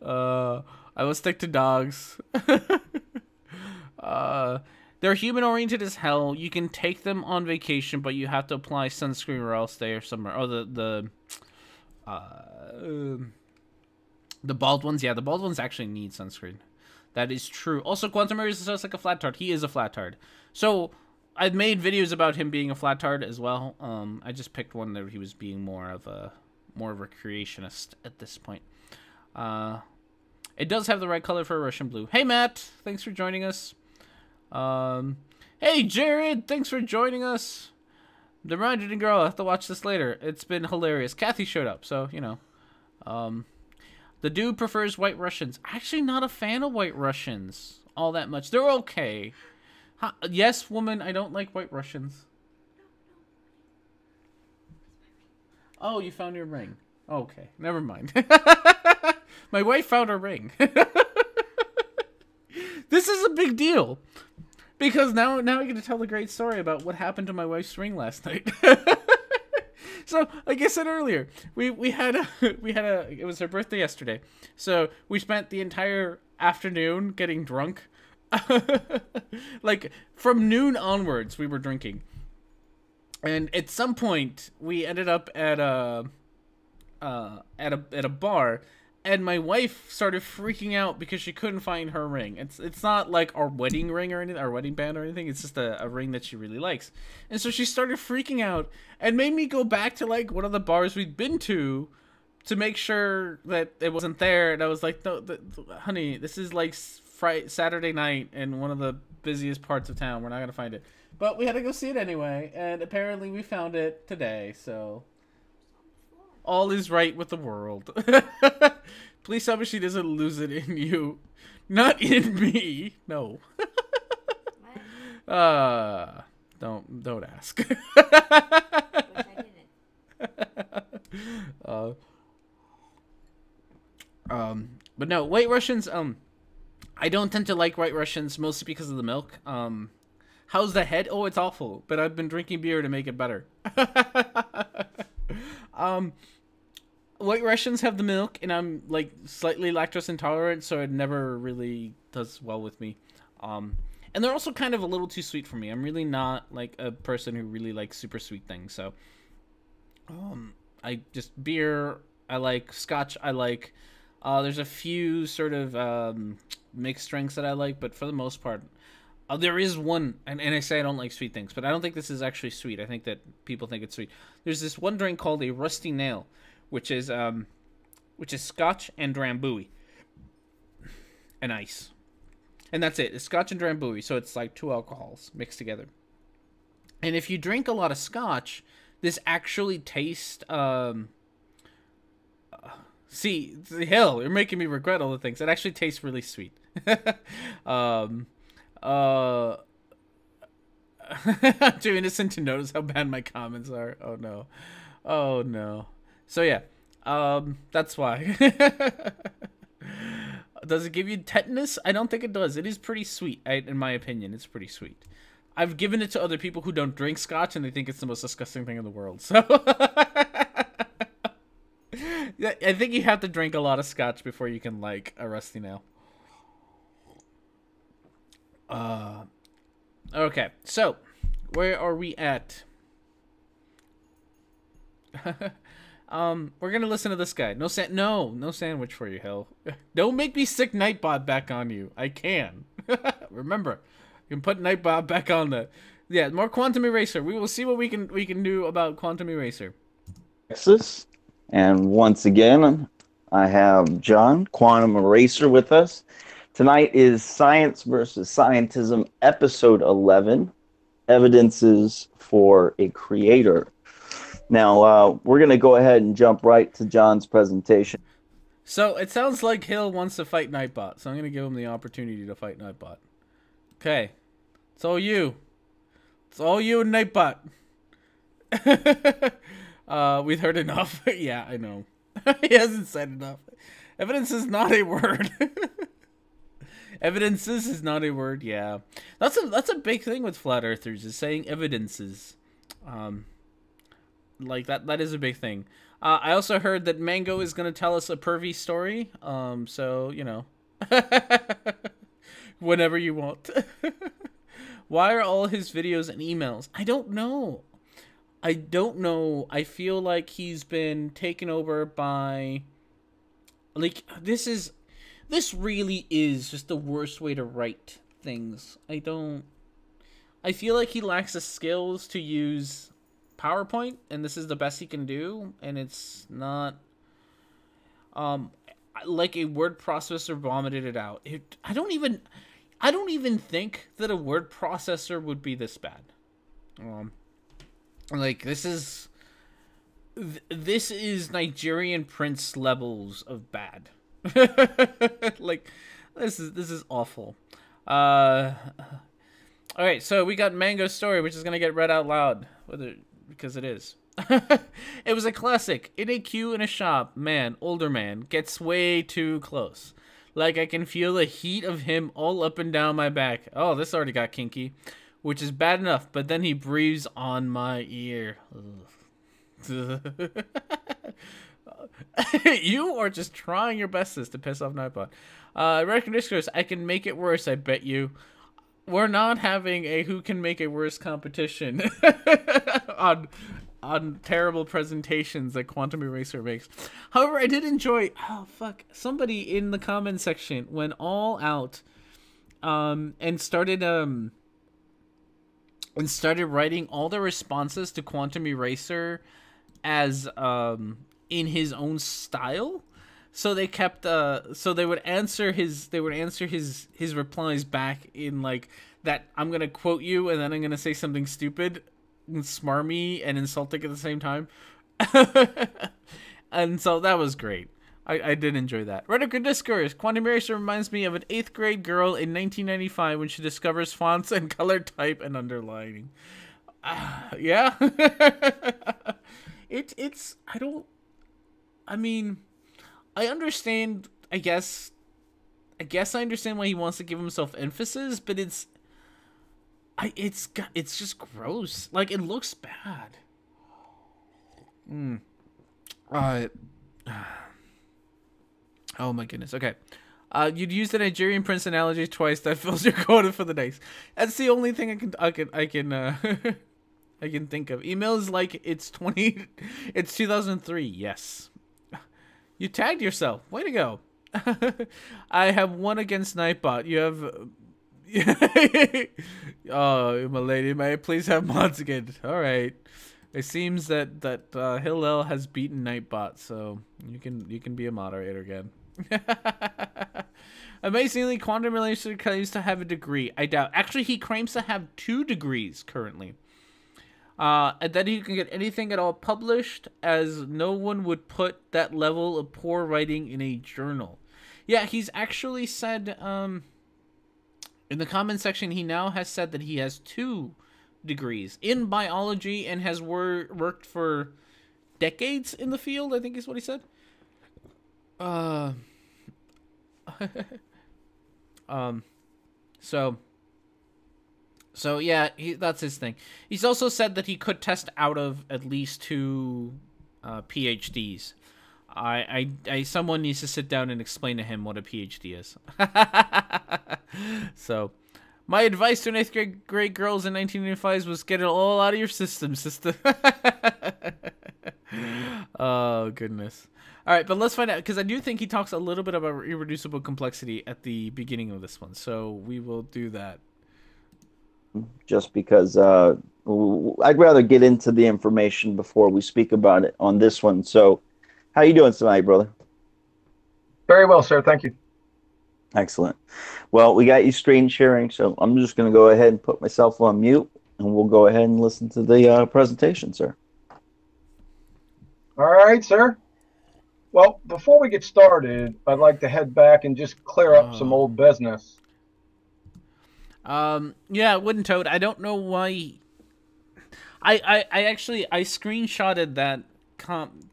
I will stick to dogs. They're human oriented as hell. You can take them on vacation, but you have to apply sunscreen or else they are somewhere. Oh, the bald ones. Yeah, the bald ones actually need sunscreen. That is true. Also, Quantum is just like a flat tard. He is a flat tard. So I've made videos about him being a flat tard as well. I just picked one that he was being more of a creationist at this point. It does have the right color for a Russian blue. Hey Matt, thanks for joining us. Hey Jared, thanks for joining us. The Ryan girl, I'll have to watch this later. It's been hilarious. Kathy showed up, so you know. The dude prefers White Russians. Actually, not a fan of White Russians all that much. They're okay. Yes, woman, I don't like White Russians. Oh, you found your ring. Okay, never mind. My wife found her ring. This is a big deal. Because now I get to tell the great story about what happened to my wife's ring last night. So, like I said earlier, we had a it was her birthday yesterday. So, we spent the entire afternoon getting drunk. Like from noon onwards we were drinking. And at some point we ended up at a bar, and my wife started freaking out because she couldn't find her ring. It's not like our wedding ring or anything, our wedding band or anything. It's just a ring that she really likes. And so she started freaking out and made me go back to like one of the bars we'd been to make sure that it wasn't there. And I was like, no, honey, this is like Saturday night in one of the busiest parts of town. We're not gonna find it. But we had to go see it anyway, and apparently we found it today, so all is right with the world. Please tell me she doesn't lose it in you. Not in me. No. Don't ask. Wish I didn't. But no, White Russians, I don't tend to like White Russians, mostly because of the milk. How's the head? Oh, it's awful, but I've been drinking beer to make it better. White Russians have the milk, and I'm like slightly lactose intolerant, so it never really does well with me. And they're also kind of a little too sweet for me. I'm really not like a person who really likes super sweet things. So, I just beer. I like scotch. I like. There's a few sort of mixed drinks that I like, but for the most part, there is one. And I say I don't like sweet things, but I don't think this is actually sweet. I think that people think it's sweet. There's this one drink called a Rusty Nail, which is scotch and drambuie and ice. And that's it. It's scotch and drambuie, so it's like 2 alcohols mixed together. And if you drink a lot of scotch, this actually tastes... see, hell, you're making me regret all the things. It actually tastes really sweet. Too innocent to notice how bad my comments are. Oh, no. Oh, no. So, yeah. That's why. Does it give you tetanus? I don't think it does. It is pretty sweet, in my opinion. It's pretty sweet. I've given it to other people who don't drink scotch, and they think it's the most disgusting thing in the world. So, I think you have to drink a lot of scotch before you can like a Rusty Nail. Okay, so where are we at? We're gonna listen to this guy. No sandwich for you, hell. Don't make me stick Nightbot back on you. I can. Remember, you can put Nightbot back on the. Yeah, more Quantum Eraser. We will see what we can do about Quantum Eraser. Texas, and once again, I have John Quantum Eraser with us. Tonight is Science versus Scientism, episode 11, Evidences for a Creator. Now, we're going to go ahead and jump right to John's presentation. So, it sounds like Hill wants to fight Nightbot, so I'm going to give him the opportunity to fight Nightbot. Okay. It's all you. It's all you and Nightbot. We've heard enough. Yeah, I know. He hasn't said enough. Evidence is not a word. Evidences is not a word, yeah. That's a big thing with flat earthers, is saying evidences. Like that is a big thing. I also heard that Mango is going to tell us a pervy story. So, you know. Whenever you want. Why are all his videos and emails? I don't know. I feel like he's been taken over by... Like, this really is just the worst way to write things. I feel like he lacks the skills to use PowerPoint, and this is the best he can do, and it's not... like a word processor vomited it out. I don't even think that a word processor would be this bad. Like, this is Nigerian Prince levels of bad. Like, this is awful. All right, so we got Mango's story, which is gonna get read out loud, because it is. It was a classic. In a queue in a shop, older man, gets way too close. Like, I can feel the heat of him all up and down my back. Oh, this already got kinky. Which is bad enough, but then he breathes on my ear. You are just trying your bestest to piss off Nightbot. Rhetoric&Discourse, I can make it worse, I bet you. We're not having a who can make it worse competition on terrible presentations that Quantum Eraser makes. However, I did enjoy... Oh, fuck. Somebody in the comment section went all out and started writing all the responses to Quantum Eraser as in his own style. So they kept so they would answer his replies back in like that. I'm gonna quote you and then I'm gonna say something stupid and smarmy and insulting at the same time. And so that was great. I did enjoy that. Rhetoric&Discourse. Quantum Eraser reminds me of an 8th grade girl in 1995 when she discovers fonts and color type and underlining. Yeah. I understand, I guess I understand why he wants to give himself emphasis, but it's just gross. Like, it looks bad. Oh my goodness. Okay. You'd use the Nigerian prince analogy twice. That fills your quota for the next. That's the only thing I can I can think of. Emails like it's 2003. Yes. You tagged yourself. Way to go. I have one against Nightbot. You have. Oh, my lady, may I please have mods again? All right. It seems that Hillel has beaten Nightbot, so you can be a moderator again. Amazingly, quantum relationship claims to have a degree. I doubt. Actually, he claims to have 2 degrees currently. And that he can get anything at all published, as no one would put that level of poor writing in a journal. Yeah, he's actually said, in the comment section, he now has said that he has 2 degrees in biology and has worked for decades in the field, I think is what he said. So yeah, that's his thing. He's also said that he could test out of at least 2 PhDs. Someone needs to sit down and explain to him what a PhD is. So, my advice to 8th grade girls in 1985 was get it all out of your system, sister. Oh, goodness. All right, but let's find out, because I do think he talks a little bit about irreducible complexity at the beginning of this one. So we will do that. Just because I'd rather get into the information before we speak about it on this one. So how you doing tonight, brother? Very well, sir. Thank you. Excellent. Well, we got you screen sharing, so I'm just going to go ahead and put myself on mute, and we'll go ahead and listen to the presentation, sir. All right, sir. Well, before we get started, I'd like to head back and just clear up some old business. Yeah, Wooden Toad, I don't know why. I actually screenshotted that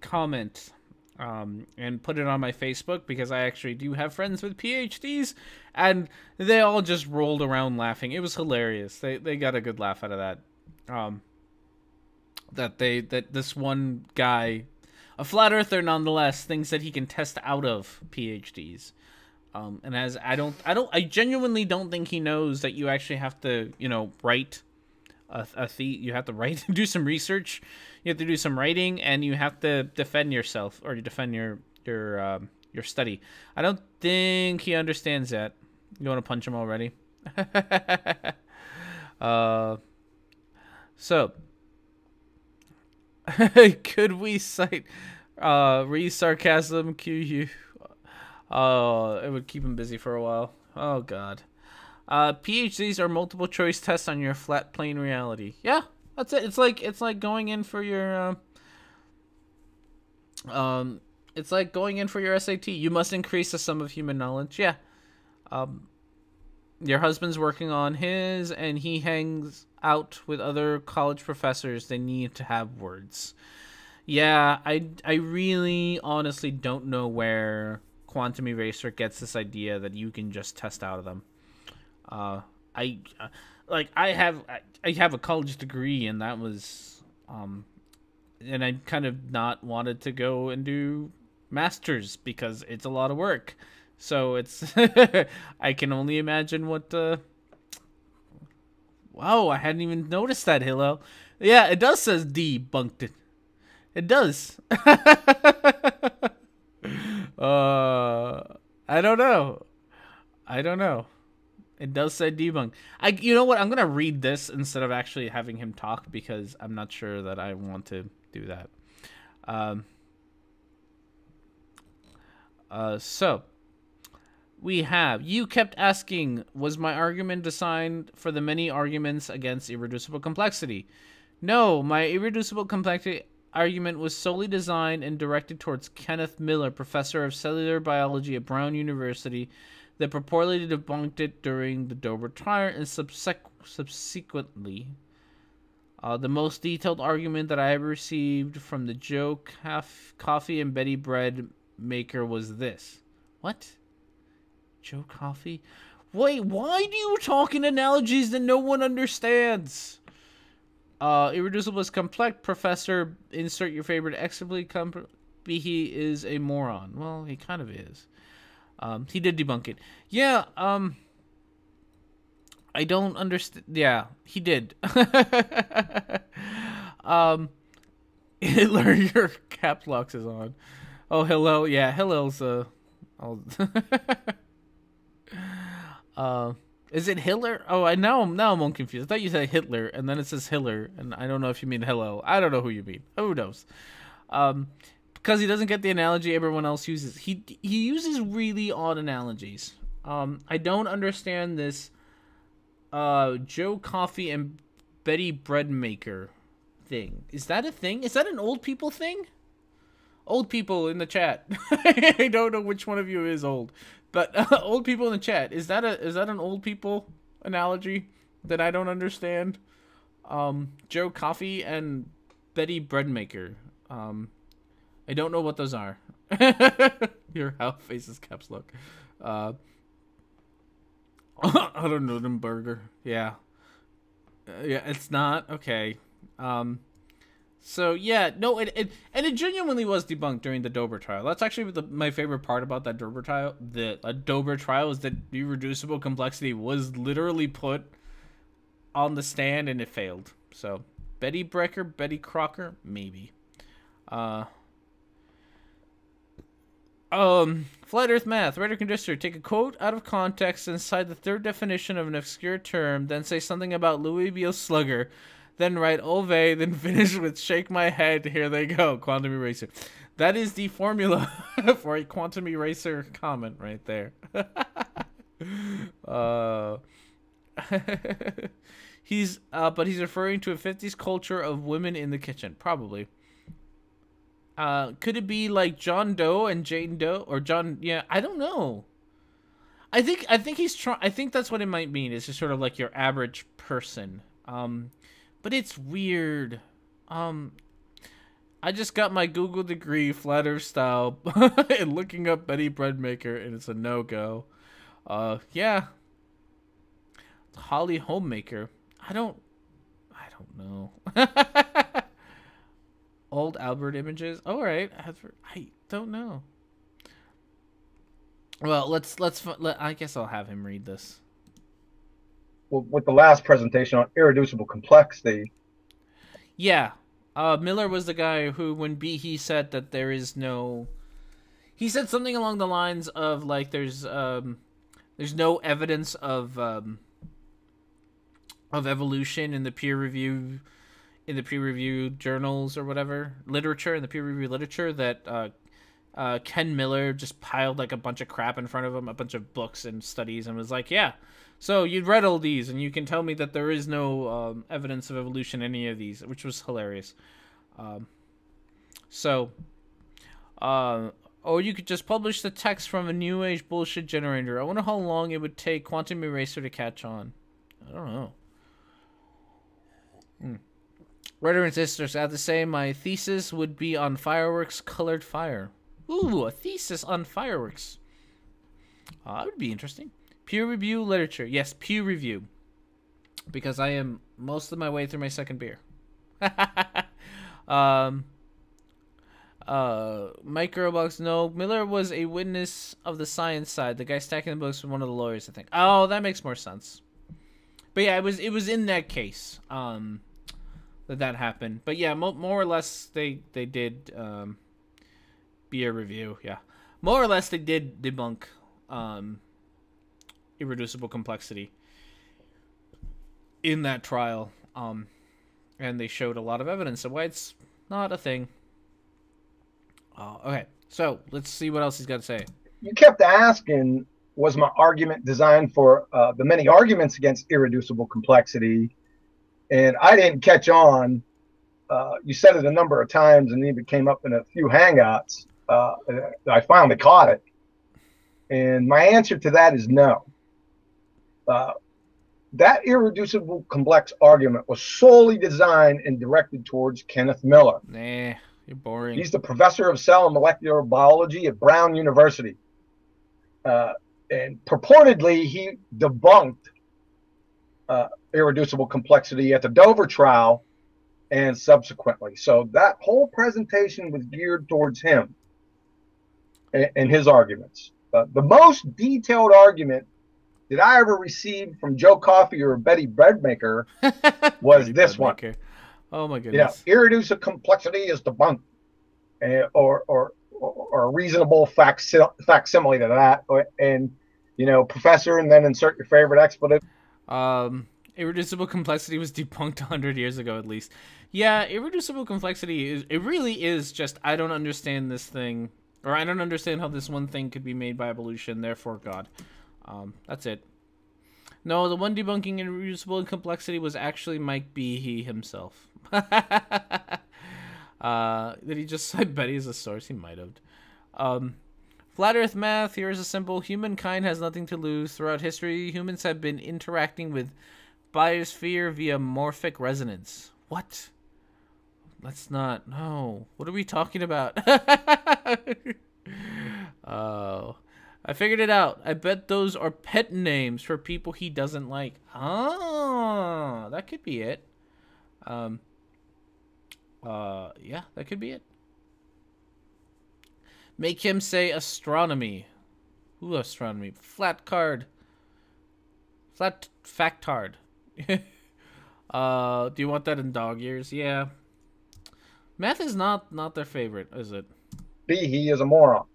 comment and put it on my Facebook, because I actually do have friends with PhDs, and they all just rolled around laughing. It was hilarious. They got a good laugh out of that. That this one guy, a flat earther nonetheless, thinks that he can test out of PhDs. And as I genuinely don't think he knows that you actually have to, write you have to write, do some research, you have to do some writing, and you have to defend yourself, or defend your study. I don't think he understands that. You want to punch him already? So could we cite sarcasm QU? Oh, it would keep him busy for a while. Oh, God. PhDs are multiple choice tests on your flat plane reality. Yeah, that's it. It's like going in for your it's like going in for your SAT. You must increase the sum of human knowledge. Yeah. Your husband's working on his, and he hangs out with other college professors. They need to have words. Yeah, I really honestly don't know where Quantum Eraser gets this idea that you can just test out of them. I have a college degree, and that was and I kind of not wanted to go and do masters because it's a lot of work. So it's I can only imagine what wow, I hadn't even noticed that, Hillel. Yeah, it does says debunked it. It does. I don't know. It does say debunk. You know what? I'm gonna read this instead of actually having him talk, because I'm not sure that I want to do that. So we have, you kept asking, was my argument designed for the many arguments against irreducible complexity? No, my irreducible complexity argument was solely designed and directed towards Kenneth Miller, professor of cellular biology at Brown University, that purportedly debunked it during the Dover trial, and subsequently. The most detailed argument that I ever received from the Joe Coffee and Betty Bread maker was this. What? Joe Coffee? Wait, why do you talk in analogies that no one understands? Irreducible is complex, Professor. Insert your favorite explicitly. He is a moron. Well, he kind of is. He did debunk it. Yeah. I don't understand. Yeah, he did. Hitler, your caps locks is on. Oh, hello. Yeah, hello's is it Hitler? Oh, now I'm all confused. I thought you said Hitler, and then it says Hitler, and I don't know if you mean hello. I don't know who you mean. Who knows? Because he doesn't get the analogy everyone else uses. He uses really odd analogies. I don't understand this. Joe Coffee and Betty Bread Maker thing. Is that a thing? Is that an old people thing? Old people in the chat. I don't know which one of you is old, but old people in the chat. Is that an old people analogy that I don't understand? Joe Coffee and Betty Bread Maker. I don't know what those are. Your house faces caps look. I don't know them burger. Yeah. Yeah, it's not okay. So yeah, no, it genuinely was debunked during the Dober trial. That's actually my favorite part about that Dober trial. The Dober trial is that irreducible complexity was literally put on the stand and it failed. So Betty Brecker, Betty Crocker, maybe. Flat Earth Math, Rhetoric&Discourse, take a quote out of context inside the third definition of an obscure term, then say something about Louis Beale Slugger, then write Olve, then finish with shake my head, here they go, quantum eraser. That is the formula for a quantum eraser comment right there. But he's referring to a 50s culture of women in the kitchen, probably. Could it be like John Doe and Jane Doe, or John? Yeah, I don't know. I think he's trying. I think that's what it might mean. It's just sort of like your average person. But it's weird. I just got my Google degree, flat Earth style, and looking up Betty Breadmaker, and it's a no-go. Yeah. Holly Homemaker. I don't know. Old Albert images. All right. I don't know. Well, I guess I'll have him read this. Well, with the last presentation on irreducible complexity. Yeah. Miller was the guy who, when he said that there is no... He said something along the lines of, like, there's no evidence of evolution in the peer-reviewed journals or whatever, literature, in the peer-reviewed literature, that Ken Miller just piled, like, a bunch of crap in front of him, a bunch of books and studies, and was like, yeah, so you'd read all these, and you can tell me that there is no evidence of evolution in any of these, which was hilarious. Or you could just publish the text from a new age bullshit generator. I wonder how long it would take Quantum Eraser to catch on. I don't know. Rhetoric&Discourse, I have to say my thesis would be on fireworks colored fire. Ooh, a thesis on fireworks. That would be interesting. Peer review literature. Yes, peer review. Because I am most of my way through my second beer. Microbox, no. Miller was a witness of the science side. The guy stacking the books was one of the lawyers, I think. Oh, that makes more sense. But yeah, it was in that case that happened. But yeah, more or less they did beer review. Yeah, more or less they did debunk irreducible complexity in that trial, and they showed a lot of evidence of why it's not a thing. Okay, so let's see what else he's got to say. You kept asking, was my argument designed for the many arguments against irreducible complexity? And I didn't catch on. You said it a number of times, and even came up in a few hangouts. I finally caught it. And my answer to that is no. That irreducible complex argument was solely designed and directed towards Kenneth Miller. Nah, you're boring. He's the professor of cell and molecular biology at Brown University. And purportedly, he debunked irreducible complexity at the Dover trial and subsequently. So that whole presentation was geared towards him and his arguments. The most detailed argument that I ever received from Joe Coffey or Betty Breadmaker was Betty this one. Breadmaker. Oh my goodness. Irreducible complexity is debunked, or a reasonable facsimile to that, and professor, and then insert your favorite expletive. Irreducible complexity was debunked 100 years ago at least. Yeah, irreducible complexity really is just, I don't understand this thing, or I don't understand how this one thing could be made by evolution, therefore God. That's it. No, the one debunking irreducible complexity was actually Mike Behe himself. Did he just cite Betty as a source? He might have. Flat Earth math, here is a simple. Humankind has nothing to lose. Throughout history, humans have been interacting with biosphere via morphic resonance. What? That's not... No. What are we talking about? Oh. I figured it out. I bet those are pet names for people he doesn't like. Ah, that could be it. Yeah, that could be it. Make him say astronomy. Ooh, astronomy. Flat card. Flat factard. Do you want that in dog years? Yeah. Math is not their favorite, is it? He is a moron.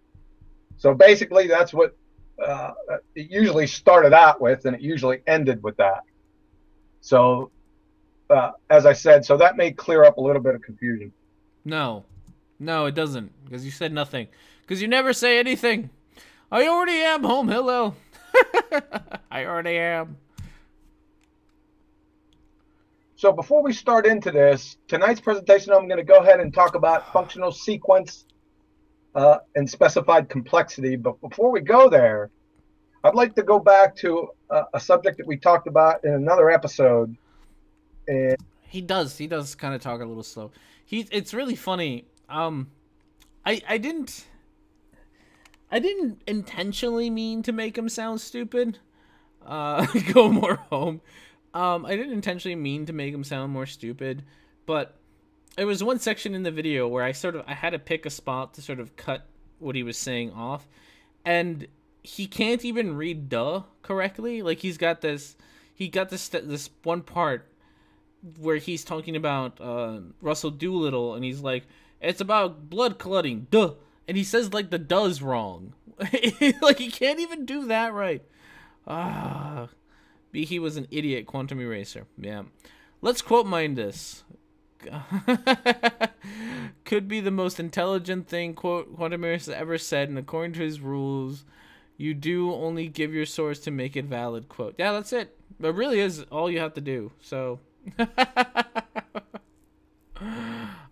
So basically, that's what it usually started out with, and it usually ended with that. So, as I said, so that may clear up a little bit of confusion. No, it doesn't, because you said nothing. Because you never say anything. I already am home, hello. I already am. So before we start into this, tonight's presentation, I'm going to go ahead and talk about functional sequence and specified complexity. But before we go there, I'd like to go back to a subject that we talked about in another episode. And he does kind of talk a little slow. It's really funny. I didn't intentionally mean to make him sound stupid. Go more home. I didn't intentionally mean to make him sound more stupid, but it was one section in the video where I had to pick a spot to sort of cut what he was saying off, and he can't even read "duh" correctly. Like he got this one part where he's talking about Russell Doolittle, and he's like, it's about blood clotting, duh, and he says like the "does" wrong. Like he can't even do that right. He was an idiot. Quantum Eraser. Yeah. Let's quote mine this. Could be the most intelligent thing Quantum Eraser ever said, and according to his rules, you do only give your source to make it valid. Quote. Yeah, that's it. It really is all you have to do. So,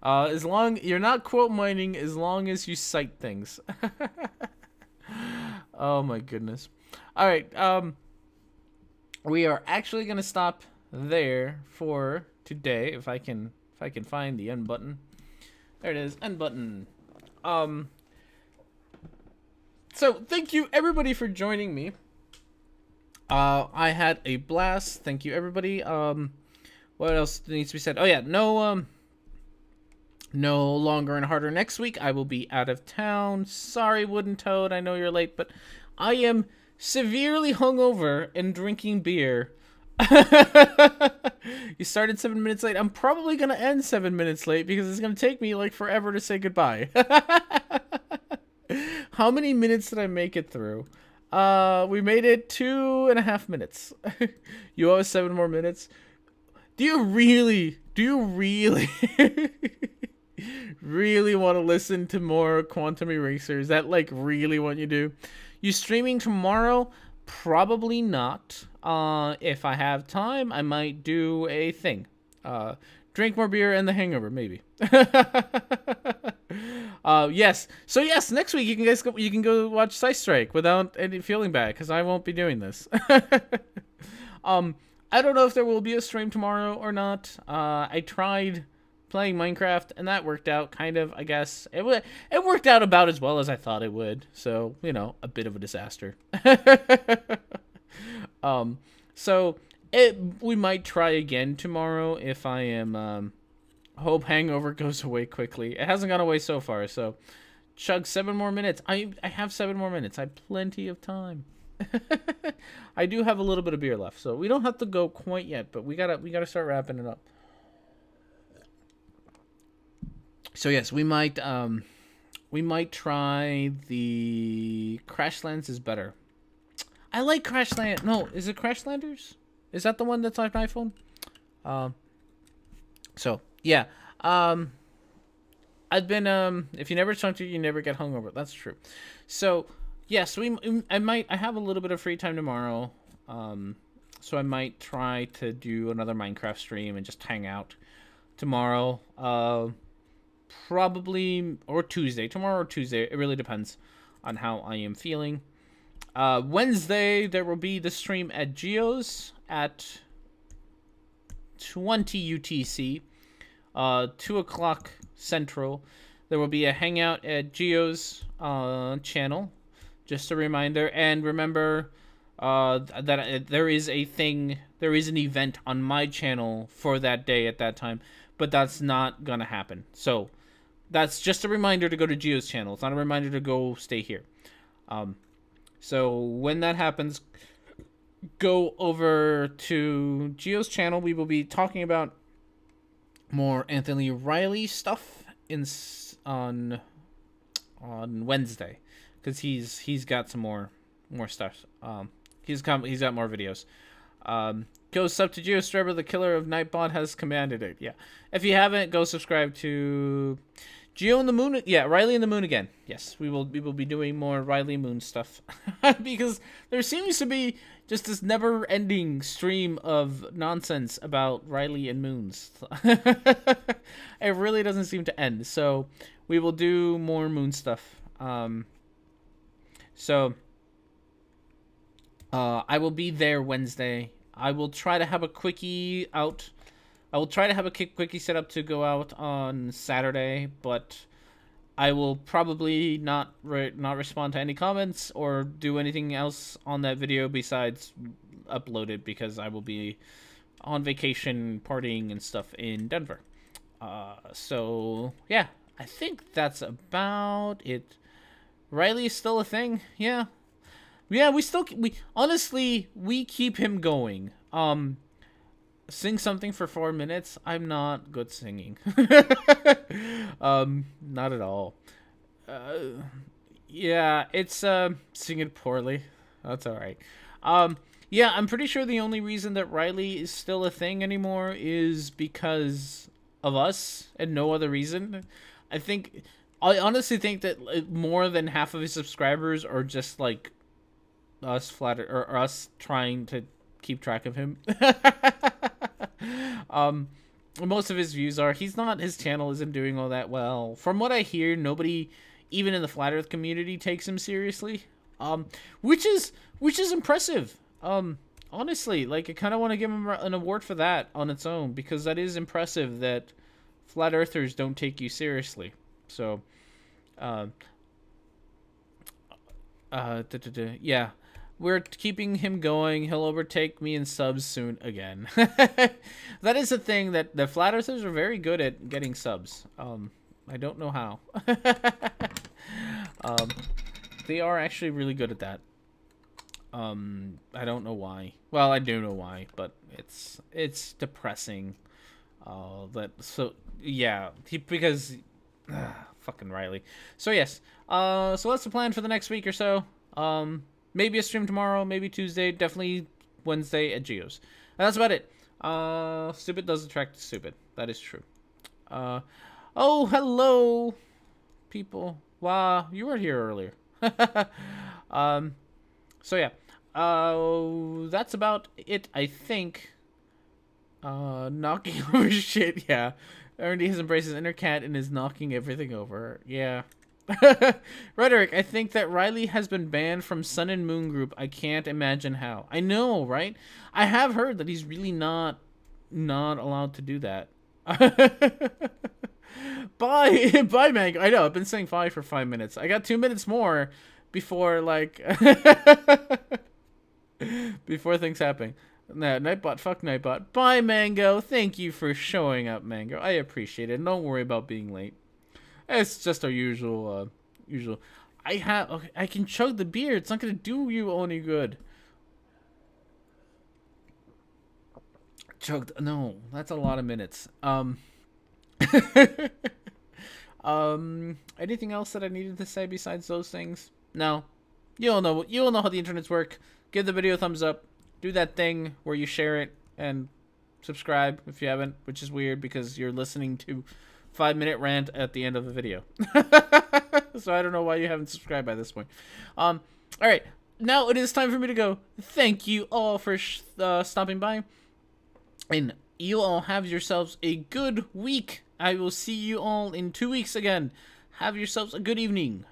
as long you're not quote mining, as long as you cite things. Oh my goodness. All right. We are actually gonna stop there for today. If I can find the end button. There it is, end button. So thank you everybody for joining me. I had a blast. Thank you everybody. What else needs to be said? Oh yeah, no longer and harder next week. I will be out of town. Sorry, Wooden Toad. I know you're late, but I am severely hungover and drinking beer. You started 7 minutes late. I'm probably gonna end 7 minutes late because it's gonna take me like forever to say goodbye. How many minutes did I make it through? We made it 2.5 minutes. You owe us 7 more minutes. Do you really really want to listen to more Quantum Eraser? Is that like really what you do? You streaming tomorrow? Probably not. If I have time, I might do a thing. Drink more beer and The Hangover, maybe. Yes. So yes, next week you can go watch Scythe Strike without any feeling bad, because I won't be doing this. I don't know if there will be a stream tomorrow or not. I tried playing Minecraft, and that worked out kind of, I guess. It worked out about as well as I thought it would. So, you know, a bit of a disaster. So we might try again tomorrow if I am hope hangover goes away quickly. It hasn't gone away so far, so chug 7 more minutes. I have 7 more minutes. I have plenty of time. I do have a little bit of beer left, so we don't have to go quite yet, but we gotta start wrapping it up. So yes, we might try the Crashlands is better. I like Crashland. No, is it Crashlanders? Is that the one that's on iPhone? So yeah. I've been if you never chunked it, you never get hungover. That's true. So yes, I have a little bit of free time tomorrow. So I might try to do another Minecraft stream and just hang out tomorrow. Probably or Tuesday. Tomorrow or Tuesday. It really depends on how I am feeling. Wednesday there will be the stream at Geo's at 20 UTC. 2 o'clock Central. There will be a hangout at Geo's channel. Just a reminder. And remember that there is an event on my channel for that day at that time. But that's not going to happen. So that's just a reminder to go to Geo's channel. It's not a reminder to go stay here. So when that happens, go over to Geo's channel. We will be talking about more Anthony Riley stuff on Wednesday, because he's got some more stuff. He's got more videos. Go sub to Geostrabber, the killer of Nightbot has commanded it. Yeah, if you haven't, go subscribe to Geo and the Moon. Yeah, Riley and the Moon again. Yes, we will be doing more Riley Moon stuff because there seems to be just this never-ending stream of nonsense about Riley and Moons. It really doesn't seem to end. So we will do more Moon stuff. I will be there Wednesday. I will try to have a quickie out. I will try to have a quickie set up to go out on Saturday, but I will probably not respond to any comments or do anything else on that video besides upload it, because I will be on vacation partying and stuff in Denver. So yeah, I think that's about it. Riley is still a thing. Yeah, we honestly keep him going. Sing something for 4 minutes. I'm not good singing. Not at all. Yeah, it's singing poorly. That's all right. Yeah, I'm pretty sure the only reason that Riley is still a thing anymore is because of us and no other reason. I honestly think that more than half of his subscribers are just like us or us trying to keep track of him. Most of his views are his channel isn't doing all that well. From what I hear, nobody even in the flat earth community takes him seriously. Which is impressive. Honestly, like I kind of want to give him an award for that on its own, because that is impressive that flat earthers don't take you seriously. So yeah. We're keeping him going. He'll overtake me in subs soon again. That is a thing that the flat earthers are very good at getting subs. I don't know how. They are actually really good at that. I don't know why. Well, I do know why, but it's depressing. Yeah, because fucking Riley. So yes. So that's the plan for the next week or so. Maybe a stream tomorrow, maybe Tuesday, definitely Wednesday at Geo's. And that's about it. Stupid does attract stupid. That is true. Oh, hello, people. Wow, you were here earlier. So yeah. That's about it, I think. Knocking over shit, yeah. Ernie has embraced his inner cat and is knocking everything over. Yeah. Rhetoric, I think that Riley has been banned from Sun and Moon Group. I can't imagine how. I know, right? I have heard that he's really not allowed to do that. Bye, Mango. I know, I've been saying bye for 5 minutes. I got 2 minutes more before, like, before things happen. Nah, Nightbot, fuck Nightbot. Bye, Mango. Thank you for showing up, Mango. I appreciate it. Don't worry about being late. It's just our usual usual. Okay, I can chug the beer. It's not gonna do you any good. Chugged. No, that's a lot of minutes. Anything else that I needed to say besides those things? No. You all know how the internets work. Give the video a thumbs up. Do that thing where you share it and subscribe if you haven't, which is weird because you're listening to 5-minute rant at the end of the video. So I don't know why you haven't subscribed by this point. All right. Now it is time for me to go. Thank you all for stopping by. And you all have yourselves a good week. I will see you all in 2 weeks again. Have yourselves a good evening.